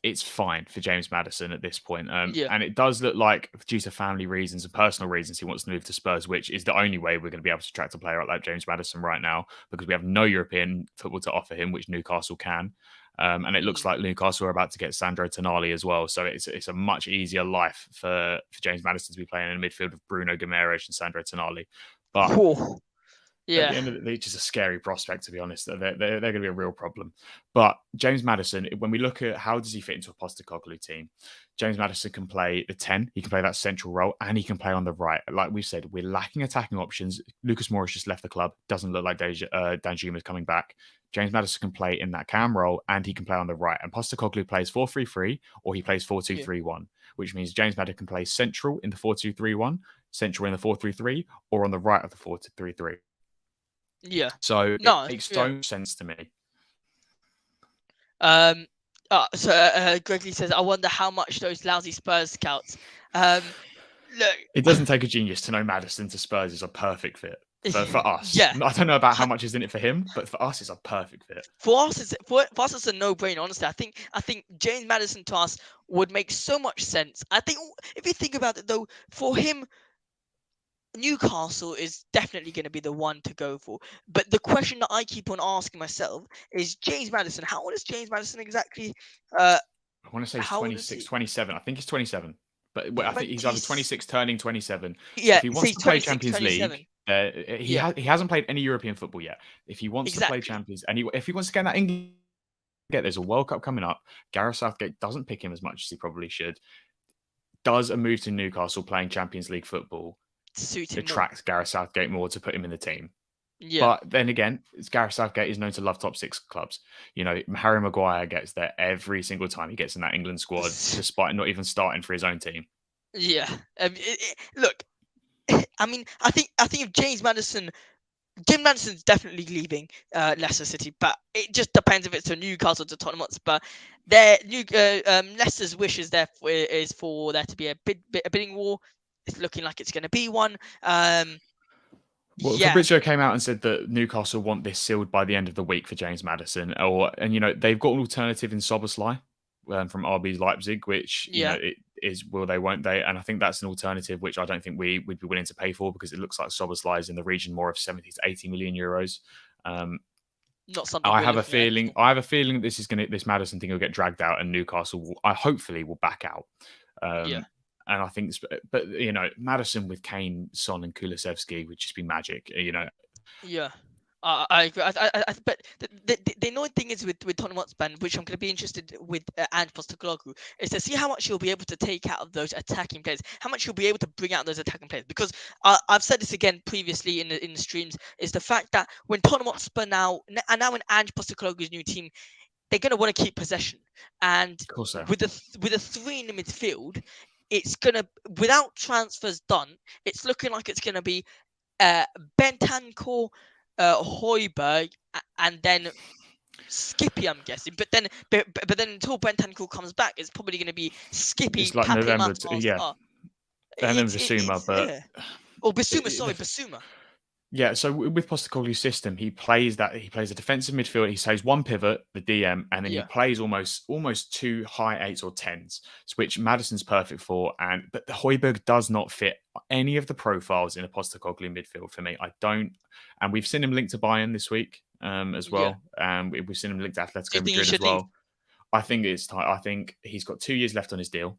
it's fine for James Maddison at this point. And it does look like, due to family reasons and personal reasons, he wants to move to Spurs, which is the only way we're going to be able to attract a player like James Maddison right now, because we have no European football to offer him, which Newcastle can. And it looks like Newcastle are about to get Sandro Tonali as well. So it's a much easier life for James Maddison to be playing in a midfield of Bruno Guimaraes and Sandro Tonali. But at the end of the day, it's just a scary prospect, to be honest. They're going to be a real problem. But James Maddison, when we look at how does he fit into a Postecoglou team, James Maddison can play the 10. He can play that central role, and he can play on the right. Like we said, we're lacking attacking options. Lucas Moura just left the club. Doesn't look like Danjuma is coming back. James Maddison can play in that cam role, and he can play on the right. And Postecoglou plays 4-3-3, or he plays 4-2-3-1, which means James Maddison can play central in the 4-2-3-1, central in the 4-3-3, or on the right of the 4-3-3. Yeah. So it makes so much sense to me. Gregory says, I wonder how much those lousy Spurs scouts. Look, it doesn't take a genius to know Maddison to Spurs is a perfect fit for us. Yeah. I don't know about how much is in it for him, but for us, it's a perfect fit. For us, it's a no-brainer. Honestly, I think James Maddison to us would make so much sense. I think if you think about it, though, for him, Newcastle is definitely going to be the one to go for. But the question that I keep on asking myself is James Maddison. How old is James Maddison exactly? I want to say he's 26, 27. I think he's 27. But I think he's either 26 turning 27. Yeah, so if he wants to play Champions 27. League, he hasn't played any European football yet. If he wants to play Champions, and if he wants to get in that England, there's a World Cup coming up. Gareth Southgate doesn't pick him as much as he probably should. Does a move to Newcastle playing Champions League football attracts Gareth Southgate more to put him in the team? Yeah. But then again, Gareth Southgate is known to love top six clubs. You know, Harry Maguire gets there every single time he gets in that England squad, despite not even starting for his own team. Yeah. Look, I mean, I think if James Maddison's definitely leaving Leicester City, but it just depends if it's to Newcastle to Tottenham Hotspur. Leicester's wish is for there to be a bidding war. It's looking like it's going to be one. Fabrizio came out and said that Newcastle want this sealed by the end of the week for James Maddison, and you know they've got an alternative in Szoboszlai from RB Leipzig, which you know it is will they won't they, and I think that's an alternative which I don't think we'd be willing to pay for, because it looks like Szoboszlai is in the region more of 70 to 80 million euros. Not something I have a feeling that this Maddison thing will get dragged out, and Newcastle hopefully will back out. And I think, but you know, Maddison with Kane, Son, and Kulusevski would just be magic. You know. Yeah, I agree. But the annoying thing is with Tottenham Hotspur, which I'm going to be interested with Ange Postecoglou, is to see how much he'll be able to take out of those attacking players, how much he'll be able to bring out those attacking players. Because I've said this again previously in the streams, is the fact that when Tottenham Hotspur now in Ange Postecoglou's new team, they're going to want to keep possession, and with the three in the midfield, it's going to, without transfers done, it's looking like it's going to be Bentancur, Højbjerg, and then Skippy, I'm guessing. But then until Bentancur comes back, it's probably going to be Skippy, it's like Pape, November, and then Bissouma, Bissouma. Yeah, so with Postecoglou's system, he plays a defensive midfield. He plays one pivot, the DM, and then he plays almost two high 8s or 10s, which Maddison's perfect for. But the Højbjerg does not fit any of the profiles in a Postecoglou midfield for me. I don't, and we've seen him linked to Bayern this week as well. We've seen him linked to Atletico Madrid as well. I think it's time. I think he's got 2 years left on his deal.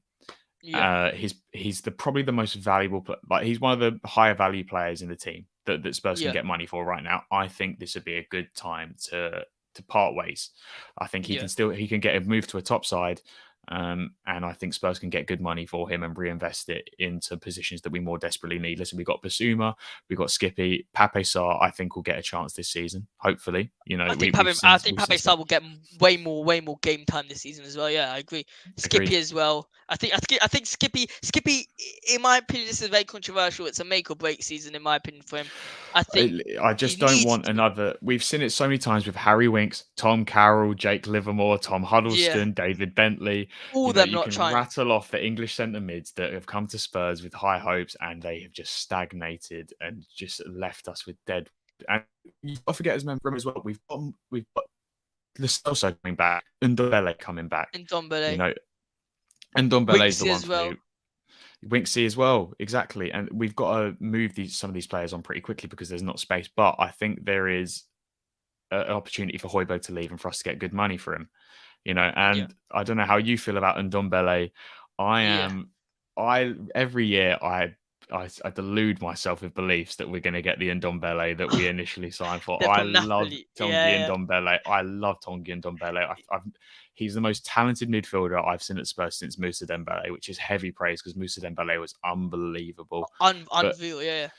Yeah. He's probably the most valuable, he's one of the higher value players in the team that Spurs can get money for right now. I think this would be a good time to part ways. I think he can get a move to a top side, And I think Spurs can get good money for him and reinvest it into positions that we more desperately need. Listen, we've got Basuma, we've got Skippy, Pape Sarr. I think will get a chance this season. Hopefully, I think we've seen. I think Pape Sarr will get way more game time this season as well. Yeah, I agree. Agreed. Skippy as well. I think Skippy, in my opinion, this is very controversial. It's a make or break season in my opinion for him. I think I just don't want another. We've seen it so many times with Harry Winks, Tom Carroll, Jake Livermore, Tom Huddleston, David Bentley. All them You not can trying. rattle off the English centre mids that have come to Spurs with high hopes and they have just stagnated and just left us with dead. And you don't forget as member as well. We've got the Celso coming back, Ndombele coming back. Ndombele. Ndombele is the one as well. Winksy as well, exactly. And we've got to move some of these players on pretty quickly because there's not space. But I think there is an opportunity for Højbjerg to leave and for us to get good money for him. And I don't know how you feel about Ndombele. Every year I delude myself with beliefs that we're going to get the Ndombele that we initially signed for. I love Tanguy Ndombele. I love Tanguy Ndombele. He's the most talented midfielder I've seen at Spurs since Moussa Dembele, which is heavy praise because Moussa Dembele was unbelievable. Unreal,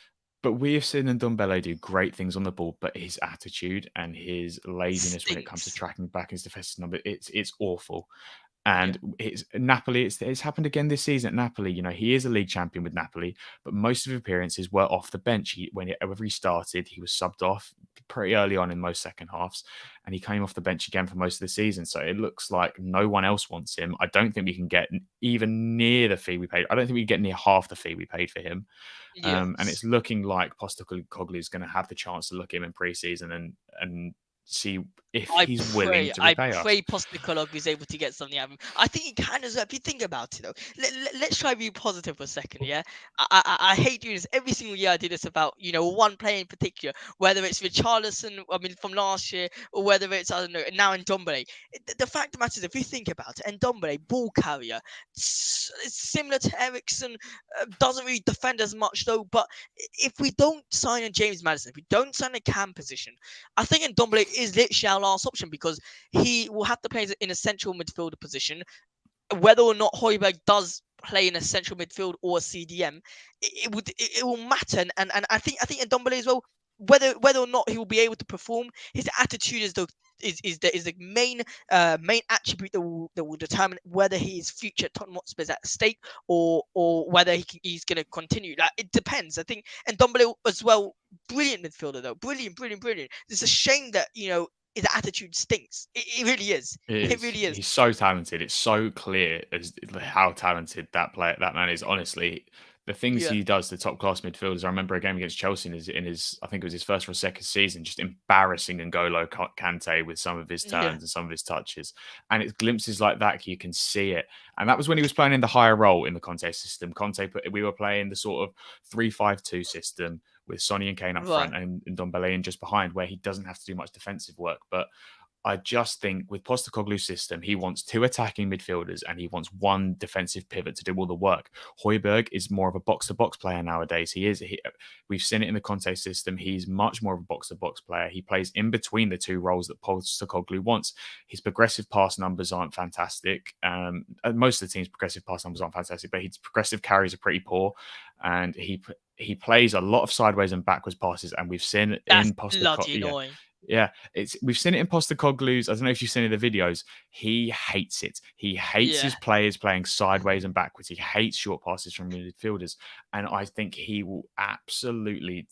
But we have seen Ndombele do great things on the ball, but his attitude and his laziness when it comes to tracking back his defensive number, it's awful. And it's Napoli. It's happened again this season at Napoli. He is a league champion with Napoli, but most of his appearances were off the bench. Whenever he started, he was subbed off pretty early on in most second halves, and he came off the bench again for most of the season. So it looks like no one else wants him. I don't think we can get even near the fee we paid. I don't think we get near half the fee we paid for him. And it's looking like Postecoglou is going to have the chance to look him in pre-season and see if he's willing to repay us. I pray Postecoglou is able to get something out of him. I think he can as well. If you think about it, though, let's try to be positive for a second. Yeah, I hate doing this every single year. I do this about one player in particular, whether it's Richarlison, from last year, or whether it's now Ndombele. The fact of the matter is, if you think about it, Ndombele, ball carrier, similar to Eriksen, doesn't really defend as much though. But if we don't sign a James Maddison, if we don't sign a cam position, I think Ndombele is literally our last option because he will have to play in a central midfielder position. Whether or not Højbjerg does play in a central midfield or a CDM, it will matter. And I think Ndombele as well, whether or not he will be able to perform, his attitude is the main attribute that will determine whether his future at Tottenham Hotspur is at stake or whether he's going to continue. It depends. I think Ndombele as well, brilliant midfielder though, brilliant. It's a shame that his attitude stinks. It really is. It really is. He's so talented. It's so clear as how talented that man is. Honestly, the things he does to top class midfielders. I remember a game against Chelsea in his I think it was his first or second season, just embarrassing N'Golo Kante with some of his turns and some of his touches. And it's glimpses like that you can see it. And that was when he was playing in the higher role in the Conte system. We were playing the sort of 3-5-2 system with Sonny and Kane up front and Ndombele in just behind, where he doesn't have to do much defensive work. But I just think with Postecoglou's system, he wants 2 attacking midfielders and he wants 1 defensive pivot to do all the work. Højbjerg is more of a box-to-box player nowadays. We've seen it in the Conte system. He's much more of a box-to-box player. He plays in between the 2 roles that Postecoglou wants. His progressive pass numbers aren't fantastic. Most of the team's progressive pass numbers aren't fantastic, but his progressive carries are pretty poor. And he plays a lot of sideways and backwards passes, and we've seen it in Postecoglou. Yeah, we've seen it in Postecoglou's. I don't know if you've seen the videos. He hates it. He hates his players playing sideways and backwards. He hates short passes from midfielders, and I think he will absolutely.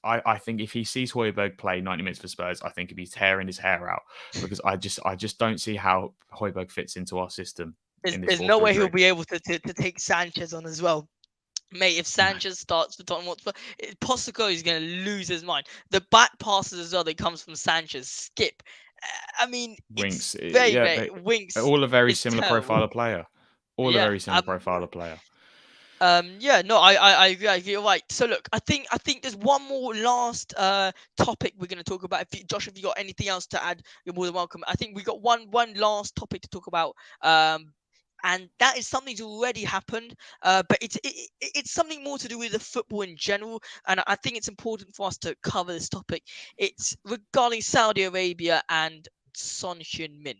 I think if he sees Højbjerg play 90 minutes for Spurs, I think he'd be tearing his hair out because I just don't see how Højbjerg fits into our system. There's no way he'll be able to take Sanchez on as well. Mate, if Sanchez starts for Tottenham Hotspur, Postecoglou is going to lose his mind. The back passes as well that comes from Sanchez, skip. Winks. Winks. All a very similar profile of player. A very similar profile of player. I agree. You're right. So look, I think there's one more last topic we're going to talk about. Josh, if you got anything else to add, you're more than welcome. I think we got one last topic to talk about. And that is something that's already happened, but it's something more to do with the football in general. And I think it's important for us to cover this topic. It's regarding Saudi Arabia and Son Heung-Min.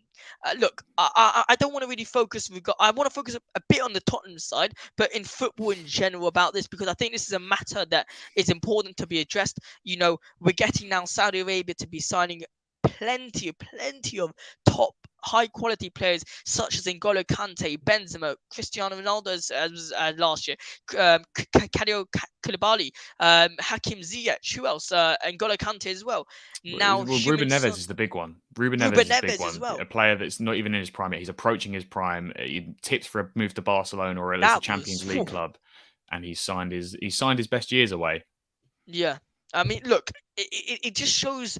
Look, I don't want to really focus. I want to focus a bit on the Tottenham side, but in football in general about this, because I think this is a matter that is important to be addressed. We're getting now Saudi Arabia to be signing plenty of top high quality players such as N'Golo Kante, Benzema, Cristiano Ronaldo as last year, Kadio Koulibaly, Hakim Ziyech, who else? N'Golo Kante as well. Now, well, Ruben Neves is the big one. Ruben Neves is the big one. As well. A player that's not even in his prime yet. He's approaching his prime. He tips for a move to Barcelona or at least a Champions League club, and he's signed his best years away. Yeah, I mean, look, it just shows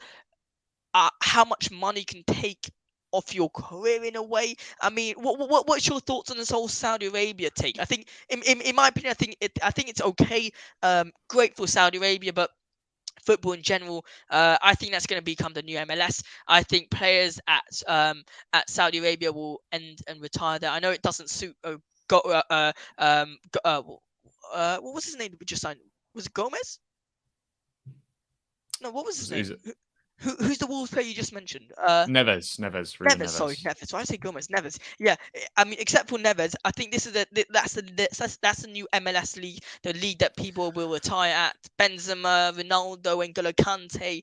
how much money can take off your career in a way. I mean, what's your thoughts on this whole Saudi Arabia take? I think, in my opinion, I think it's okay. Great for Saudi Arabia, but football in general, I think that's going to become the new MLS. I think players at Saudi Arabia will end and retire there. I know it doesn't suit. What was his name? We just signed. Was it Gomez? No, what was his name? Who's the Wolves player you just mentioned? Neves. Sorry, Neves. Why I say Gomez? Neves. Yeah, I mean, except for Neves, I think this is that's the new MLS league, the league that people will retire at. Benzema, Ronaldo, N'Golo Kante.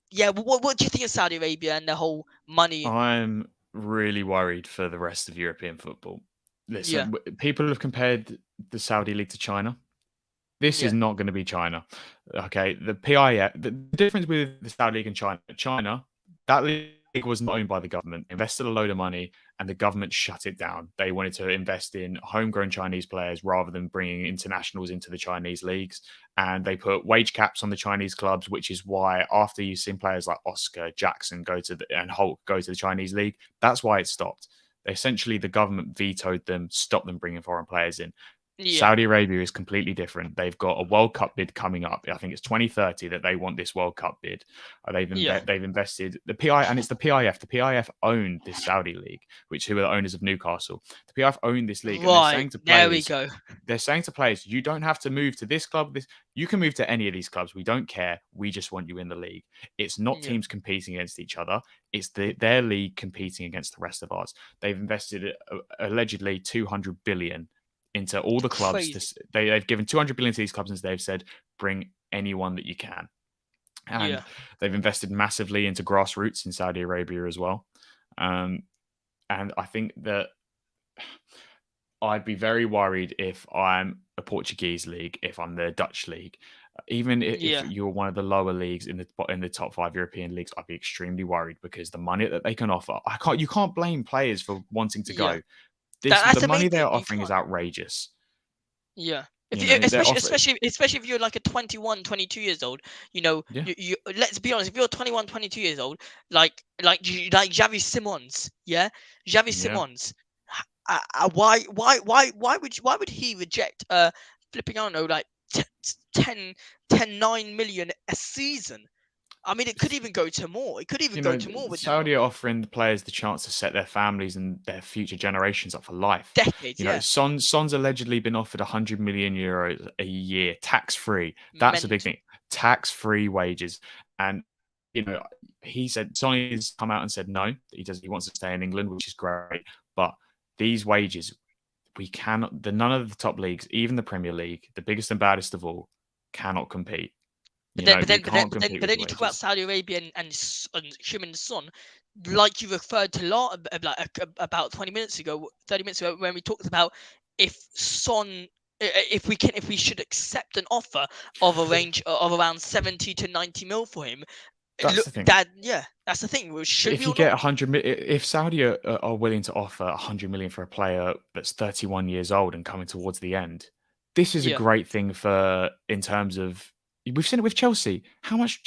Yeah, what do you think of Saudi Arabia and the whole money? I'm really worried for the rest of European football. Listen, people have compared the Saudi league to China. This is not going to be China. Okay, the PIF, the difference with the Saudi League and China, that league was not owned by the government, invested a load of money, and the government shut it down. They wanted to invest in homegrown Chinese players rather than bringing internationals into the Chinese leagues. And they put wage caps on the Chinese clubs, which is why after you've seen players like Oscar, Jackson and Hulk go to the Chinese league, that's why it stopped. Essentially, the government vetoed them, stopped them bringing foreign players in. Yeah. Saudi Arabia is completely different. They've got a World Cup bid coming up. I think it's 2030 that they want this World Cup bid. They've invested the PI, and it's the PIF. The PIF owned this Saudi league, who are the owners of Newcastle. The PIF owned this league, and they're saying to players, there we go. They're saying to players, you don't have to move to this club. You can move to any of these clubs. We don't care. We just want you in the league. It's not teams competing against each other. It's their league competing against the rest of ours. They've invested allegedly 200 billion into all the clubs. They've given 200 billion to these clubs, and they've said, bring anyone that you can. And they've invested massively into grassroots in Saudi Arabia as well. And I think that I'd be very worried if I'm a Portuguese league, if I'm the Dutch league, even if you're one of the lower leagues in the top 5 European leagues, I'd be extremely worried because the money that they can offer, you can't blame players for wanting to go. The money they're offering is outrageous. Yeah. Especially if you're like a 21, 22 years old, you let's be honest, if you're 21, 22 years old, like Xavi Simons, Simons, why would he reject flipping, I don't know, like 9 million a season? I mean, it could even go to more. It could even go to more. With Saudi are offering the players the chance to set their families and their future generations up for life. Decades, Son's allegedly been offered 100 million euros a year, tax-free. That's a big thing. Tax-free wages. And, he said, Sonny's come out and said no. He wants to stay in England, which is great. But these wages, none of the top leagues, even the Premier League, the biggest and baddest of all, cannot compete. But then you talk about Saudi Arabia and Heung-Min-Son, like you referred to about 20 minutes ago, 30 minutes ago, when we talked about if we should accept an offer of a range of around 70 to 90 mil for him. That's the thing. That's the thing. If Saudi are willing to offer 100 million for a player that's 31 years old and coming towards the end, this is a great thing in terms of. We've seen it with Chelsea. How much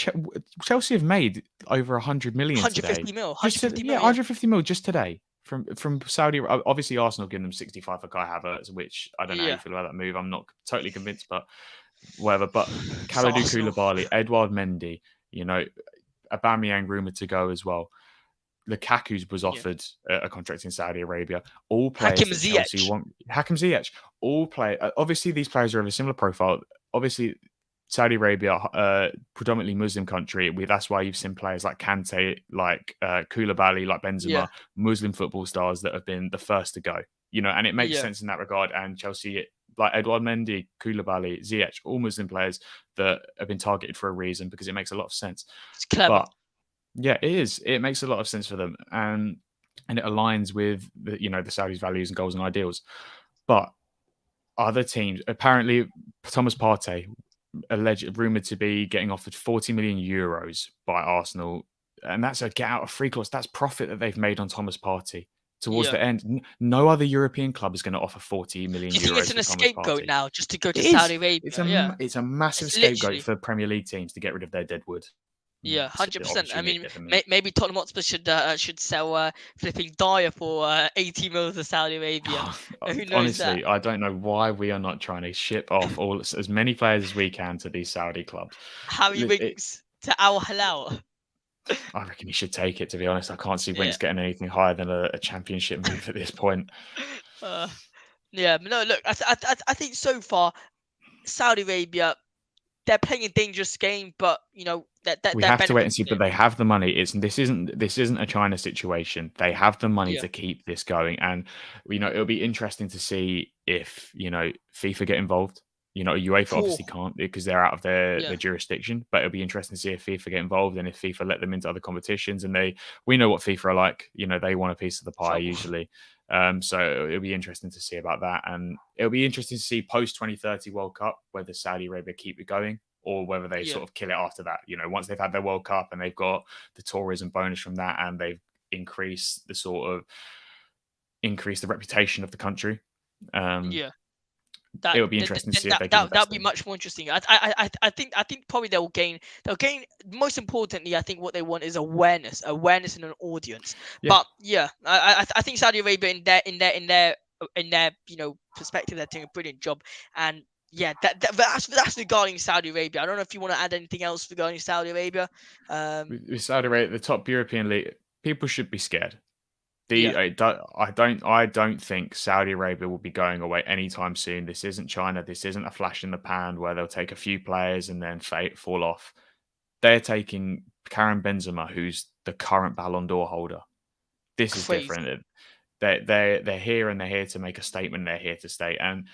Chelsea have made over 100 million 150 today? Mil. 150 mil. 150 mil just today from Saudi. Obviously, Arsenal giving them 65 for Kai Havertz, which I don't know how you feel about that move. I'm not totally convinced, but whatever. But Kalidou Koulibaly, Edouard Mendy, Aubameyang rumoured to go as well. Lukaku was offered a contract in Saudi Arabia. All players Hakim Ziyech. Hakim Ziyech. All play. Obviously, these players are of a similar profile. Obviously, Saudi Arabia, predominantly Muslim country. That's why you've seen players like Kante, like Koulibaly, like Yeah, Benzema, Muslim football stars that have been the first to go. And it makes yeah, sense in that regard. And Chelsea, like Edouard Mendy, Koulibaly, Ziyech, all Muslim players that have been targeted for a reason because it makes a lot of sense. it's clever. But yeah, it is. It makes a lot of sense for them, and it aligns with the Saudis' values and goals and ideals. But other teams, apparently, Thomas Partey, alleged rumored to be getting offered 40 million euros by Arsenal, and that's a get out of free clause. That's profit that they've made on Thomas Partey towards Yeah. the end. No other European club is going to offer 40 Do million you think it's euros an for Thomas scapegoat Partey. now just to go to It is. Saudi It's Arabia? Yeah, a massive it's scapegoat literally. for Premier League teams to get rid of their deadwood. Yeah, 100%. I Opportunity mean, at the minute. maybe Tottenham Hotspur should sell flipping Dyer for 80 mil to Saudi Arabia. Who knows that? Honestly, I don't know why we are not trying to ship off as many players as we can to these Saudi clubs. Harry Winks to Al Hilal. I reckon he should take it, to be honest. I can't see Yeah. Winks getting anything higher than a championship move at this point. Yeah, but no, look, I think so far Saudi Arabia, they're playing a dangerous game, but We they're have to wait benefiting and see, from but it. they have the money. This isn't a China situation. They have the money Yeah, to keep this going, and it'll be interesting to see if FIFA get involved. UEFA cool. obviously can't because they're out of their Yeah, jurisdiction, but it'll be interesting to see if FIFA get involved and if FIFA let them into other competitions. And we know what FIFA are like. They want a piece of the pie trouble. usually. So it'll be interesting to see about that, and it'll be interesting to see post 2030 World Cup whether Saudi Arabia keep it going or whether they Yeah, sort of kill it after that. Once they've had their World Cup and they've got the tourism bonus from that, and they've increased the reputation of the country. yeah. It would be interesting to see if they can invest That'd be in. much more interesting. I think probably they'll gain. Most importantly, I think what they want is awareness in an audience. Yeah. But yeah, I think Saudi Arabia in their perspective, they're doing a brilliant job. And yeah, that's regarding Saudi Arabia. I don't know if you want to add anything else regarding Saudi Arabia. With Saudi Arabia, the top European league, people should be scared. Yeah, I don't think Saudi Arabia will be going away anytime soon. This isn't China. This isn't a flash in the pan where they'll take a few players and then fall off. They're taking Karim Benzema, who's the current Ballon d'Or holder. This is crazy. different. They're here and they're here to make a statement. They're here to stay, and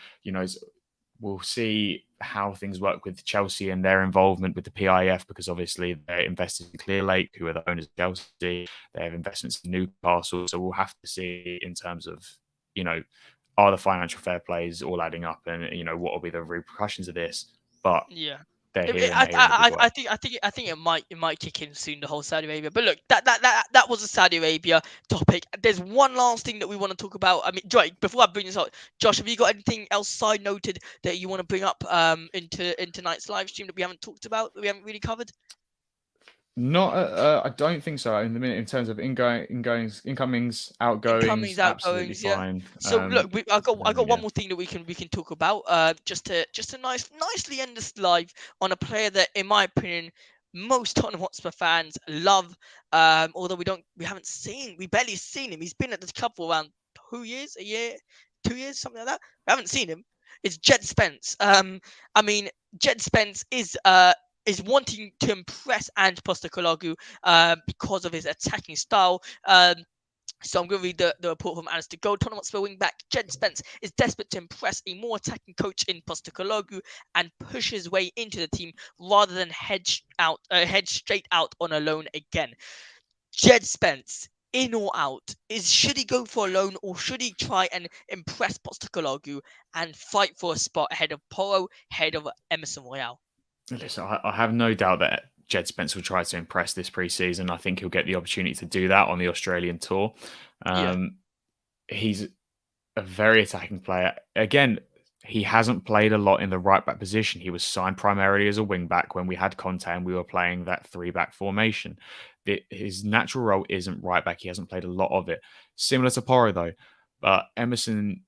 we'll see how things work with Chelsea and their involvement with the PIF, because obviously they're invested in Clear Lake, who are the owners of Chelsea. They have investments in Newcastle. So we'll have to see in terms of, are the financial fair plays all adding up, and, what will be the repercussions of this. But Yeah. they're here and they're here in a big way. I think it might kick in soon, the whole Saudi Arabia. But look, that was a Saudi Arabia topic. There's one last thing that we want to talk about. I mean, before I bring this up, Josh, have you got anything else side noted that you want to bring up into tonight's live stream that we haven't talked about, that we haven't really covered? Not, I don't think so. In terms of incomings, outgoings, absolutely fine. Yeah. So look, I got one yeah. more thing that we can talk about. Just to nicely end this live on a player that, in my opinion, most Tottenham Hotspur fans love. Although we barely seen him. He's been at the club for around 2 years, 2 years, something like that. We haven't seen him. It's Jed Spence. I mean, Jed Spence is wanting to impress Ange Postecoglou because of his attacking style. So I'm going to read the report from Alistair Gold. Tottenham Hotspur wing-back Jed Spence is desperate to impress a more attacking coach in Postecoglou and push his way into the team rather than head straight out on a loan again. Jed Spence, in or out? Should he go for a loan, or should he try and impress Postecoglou and fight for a spot ahead of Porro, ahead of Emerson Royale? Listen, I have no doubt that Jed Spence will try to impress this pre-season. I think he'll get the opportunity to do that on the Australian tour. He's a very attacking player. Again, he hasn't played a lot in the right-back position. He was signed primarily as a wing-back when we had Conte and we were playing that three-back formation. His natural role isn't right-back. He hasn't played a lot of it. Similar to Porro, though. But Emerson's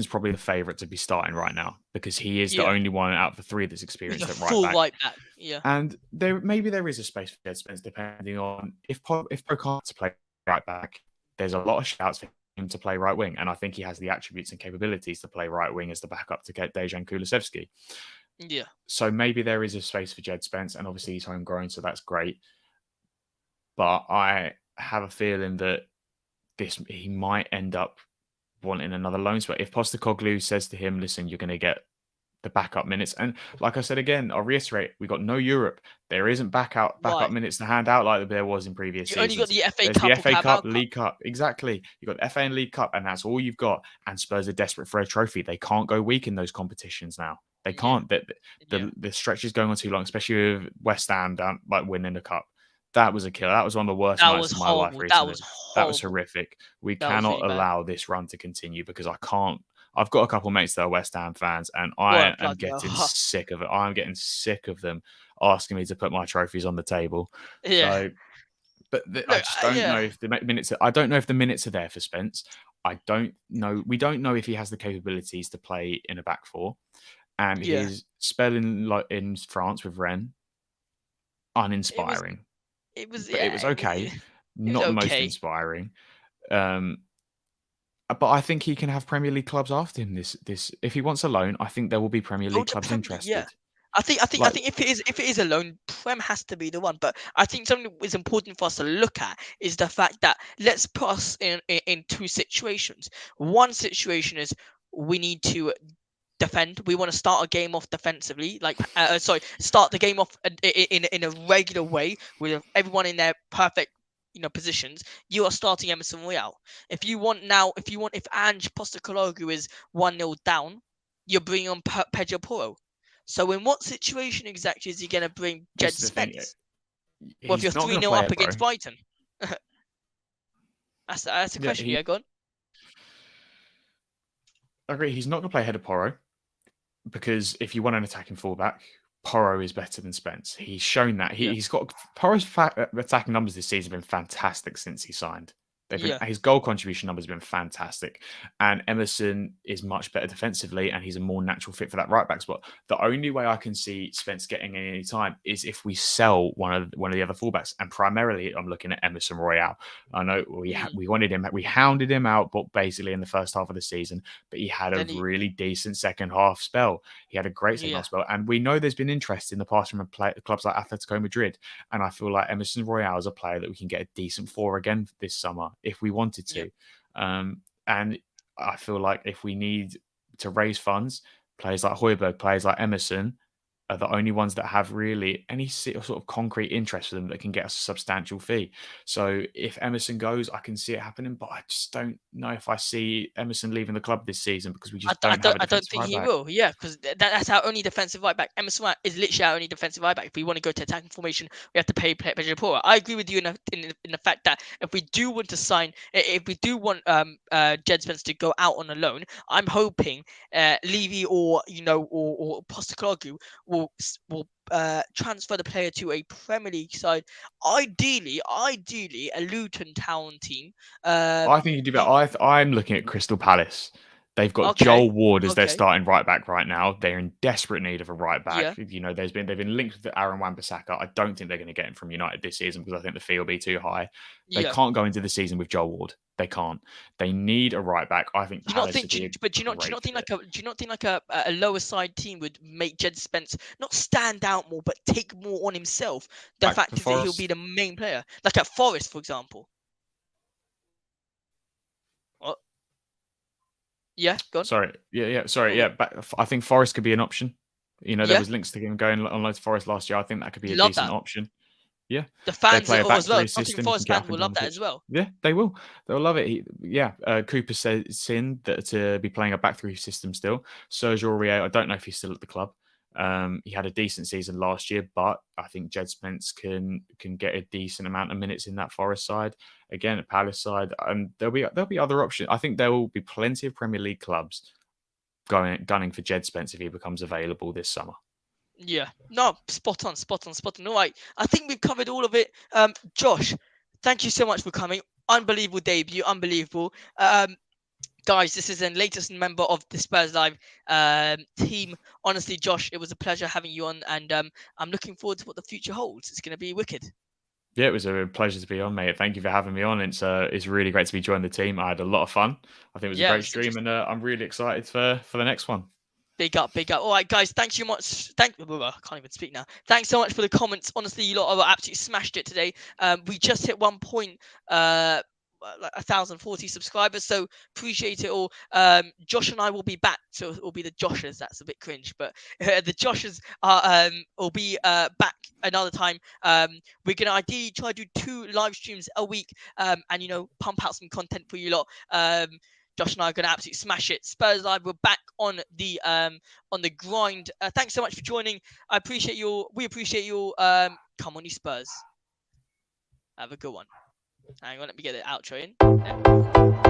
probably the favourite to be starting right now, because he is the only one out of the three that's experienced at right back. Right back. Yeah. And maybe there is a space for Jed Spence, depending on if Pro can't play right back. There's a lot of shouts for him to play right wing, and I think he has the attributes and capabilities to play right wing as the backup to get Dejan Kulusevski. Yeah. So maybe there is a space for Jed Spence, and obviously he's homegrown, so that's great. But I have a feeling that he might end up wanting another loan spot. If Postecoglou says to him, listen, you're going to get the backup minutes. And like I said again, I'll reiterate, we got no Europe. There isn't backup Right. minutes to hand out like there was in previous You only got seasons. the FA There's the Cup or FA Carabao Cup, Cup. League Cup. Exactly. You got the FA and League Cup, and that's all you've got. And Spurs are desperate for a trophy. They can't go weak in those competitions now. They can't. The stretch is going on too long, especially with West Ham like winning the cup. That was a killer. That was one of the worst That nights was of my life horrible. That recently. was That was horrible. horrific. We That was cannot really bad. allow this run to continue because I can't. I've got a couple of mates that are West Ham fans, and What I am bloody getting hell. sick of it. I'm getting sick of them asking me to put my trophies on the table. Yeah. So, but I Look, just don't know yeah. if the minutes. I don't know if the minutes are there for Spence. I don't know. We don't know if he has the capabilities to play in a back four, and Yeah. his spell in France with Rennes uninspiring. It was But it was okay, it was not the most okay. inspiring. But I think he can have Premier League clubs after him. This if he wants a loan, I think there will be Premier Go League to clubs Premier League, yeah. interested. I think Like if it is a loan, Prem has to be the one. But I think something that is important for us to look at is the fact that let's put us in two situations. One situation is we need to defend. We want to start a game off defensively, start the game off in a regular way with everyone in their perfect positions. You are starting Emerson Royale. If Ange Postecoglou is 1-0 down, you're bringing on Pedro Porro. So in what situation exactly is he going to bring this Jed is the thing. Spence? Well, if you're He's not going to 3-0 play up it, bro. against Brighton. That's a question. Yeah, go on. I agree. He's not going to play ahead of Porro because if you want an attacking fullback, Porro is better than Spence. He's shown that. Yeah. He's got Porro's attacking numbers this season have been fantastic since he signed. His goal contribution numbers have been fantastic. And Emerson is much better defensively and he's a more natural fit for that right back spot. The only way I can see Spence getting any time is if we sell one of the other fullbacks. And primarily I'm looking at Emerson Royale. I know we wanted him, we hounded him out, but basically in the first half of the season, but he had a really decent second half spell. He had a great second half spell. And we know there's been interest in the past from clubs like Atletico Madrid. And I feel like Emerson Royale is a player that we can get a decent for again this summer if we wanted to. And I feel like if we need to raise funds, players like Højbjerg, players like Emerson are the only ones that have really any sort of concrete interest for them that can get us a substantial fee. So if Emerson goes, I can see it happening, but I just don't know if I see Emerson leaving the club this season because we just don't have a defensive think he right back. will. Yeah, because that's our only defensive right back. Emerson Royale is literally our only defensive right back. If we want to go to attacking formation, we have to pay Pedro Porro. I agree with you in the fact that if we do want to sign, if we do want Jed Spence to go out on a loan, I'm hoping Levy or Postecoglou will transfer the player to a Premier League side, ideally a Luton Town team. I think you do better. I'm looking at Crystal Palace. They've got Joel Ward as their starting right back right now. They're in desperate need of a right back. Yeah. They've been linked with Aaron Wan-Bissaka. I don't think they're going to get him from United this season because I think the fee will be too high. They can't go into the season with Joel Ward. They can't. They need a right back. I think. Do you not think like a lower side team would make Jed Spence not stand out more, but take more on himself? The fact is that he'll be the main player, like at Forest, for example. What? Yeah, go on. Sorry. Yeah. Sorry. Yeah, but I think Forest could be an option. There was links to him going on loan to Forest last year. I think that could be a decent option. Yeah, the fans they play a back three system. system. Forest fans will love that as well. Yeah, they will. They'll love it. Cooper said that to be playing a back three system still. Serge Aurier, I don't know if he's still at the club. He had a decent season last year, but I think Jed Spence can get a decent amount of minutes in that Forest side. Again, at Palace side, and there'll be other options. I think there will be plenty of Premier League clubs gunning for Jed Spence if he becomes available this summer. Yeah, no, spot on. All right, I think we've covered all of it. Josh, thank you so much for coming. Unbelievable debut, unbelievable. Guys, this is the latest member of the Spurs Live team. Honestly, Josh, it was a pleasure having you on, and I'm looking forward to what the future holds. It's going to be wicked. Yeah, it was a pleasure to be on, mate. Thank you for having me on. It's really great to be joining the team. I had a lot of fun. I think it was a great stream, and I'm really excited for the next one. Big up, big up. All right, guys, thanks so much. I can't even speak now. Thanks so much for the comments. Honestly, you lot have absolutely smashed it today. We just hit 1,040 subscribers, so appreciate it all. Josh and I will be back, so it'll be the Joshers. That's a bit cringe, but the Joshers will be back another time. We're gonna ideally try to do 2 live streams a week, and pump out some content for you lot. Josh and I are going to absolutely smash it. Spurs Live, we're back on the grind. Thanks so much for joining. We appreciate you. Come on, you Spurs. Have a good one. Hang on, let me get the outro in. There.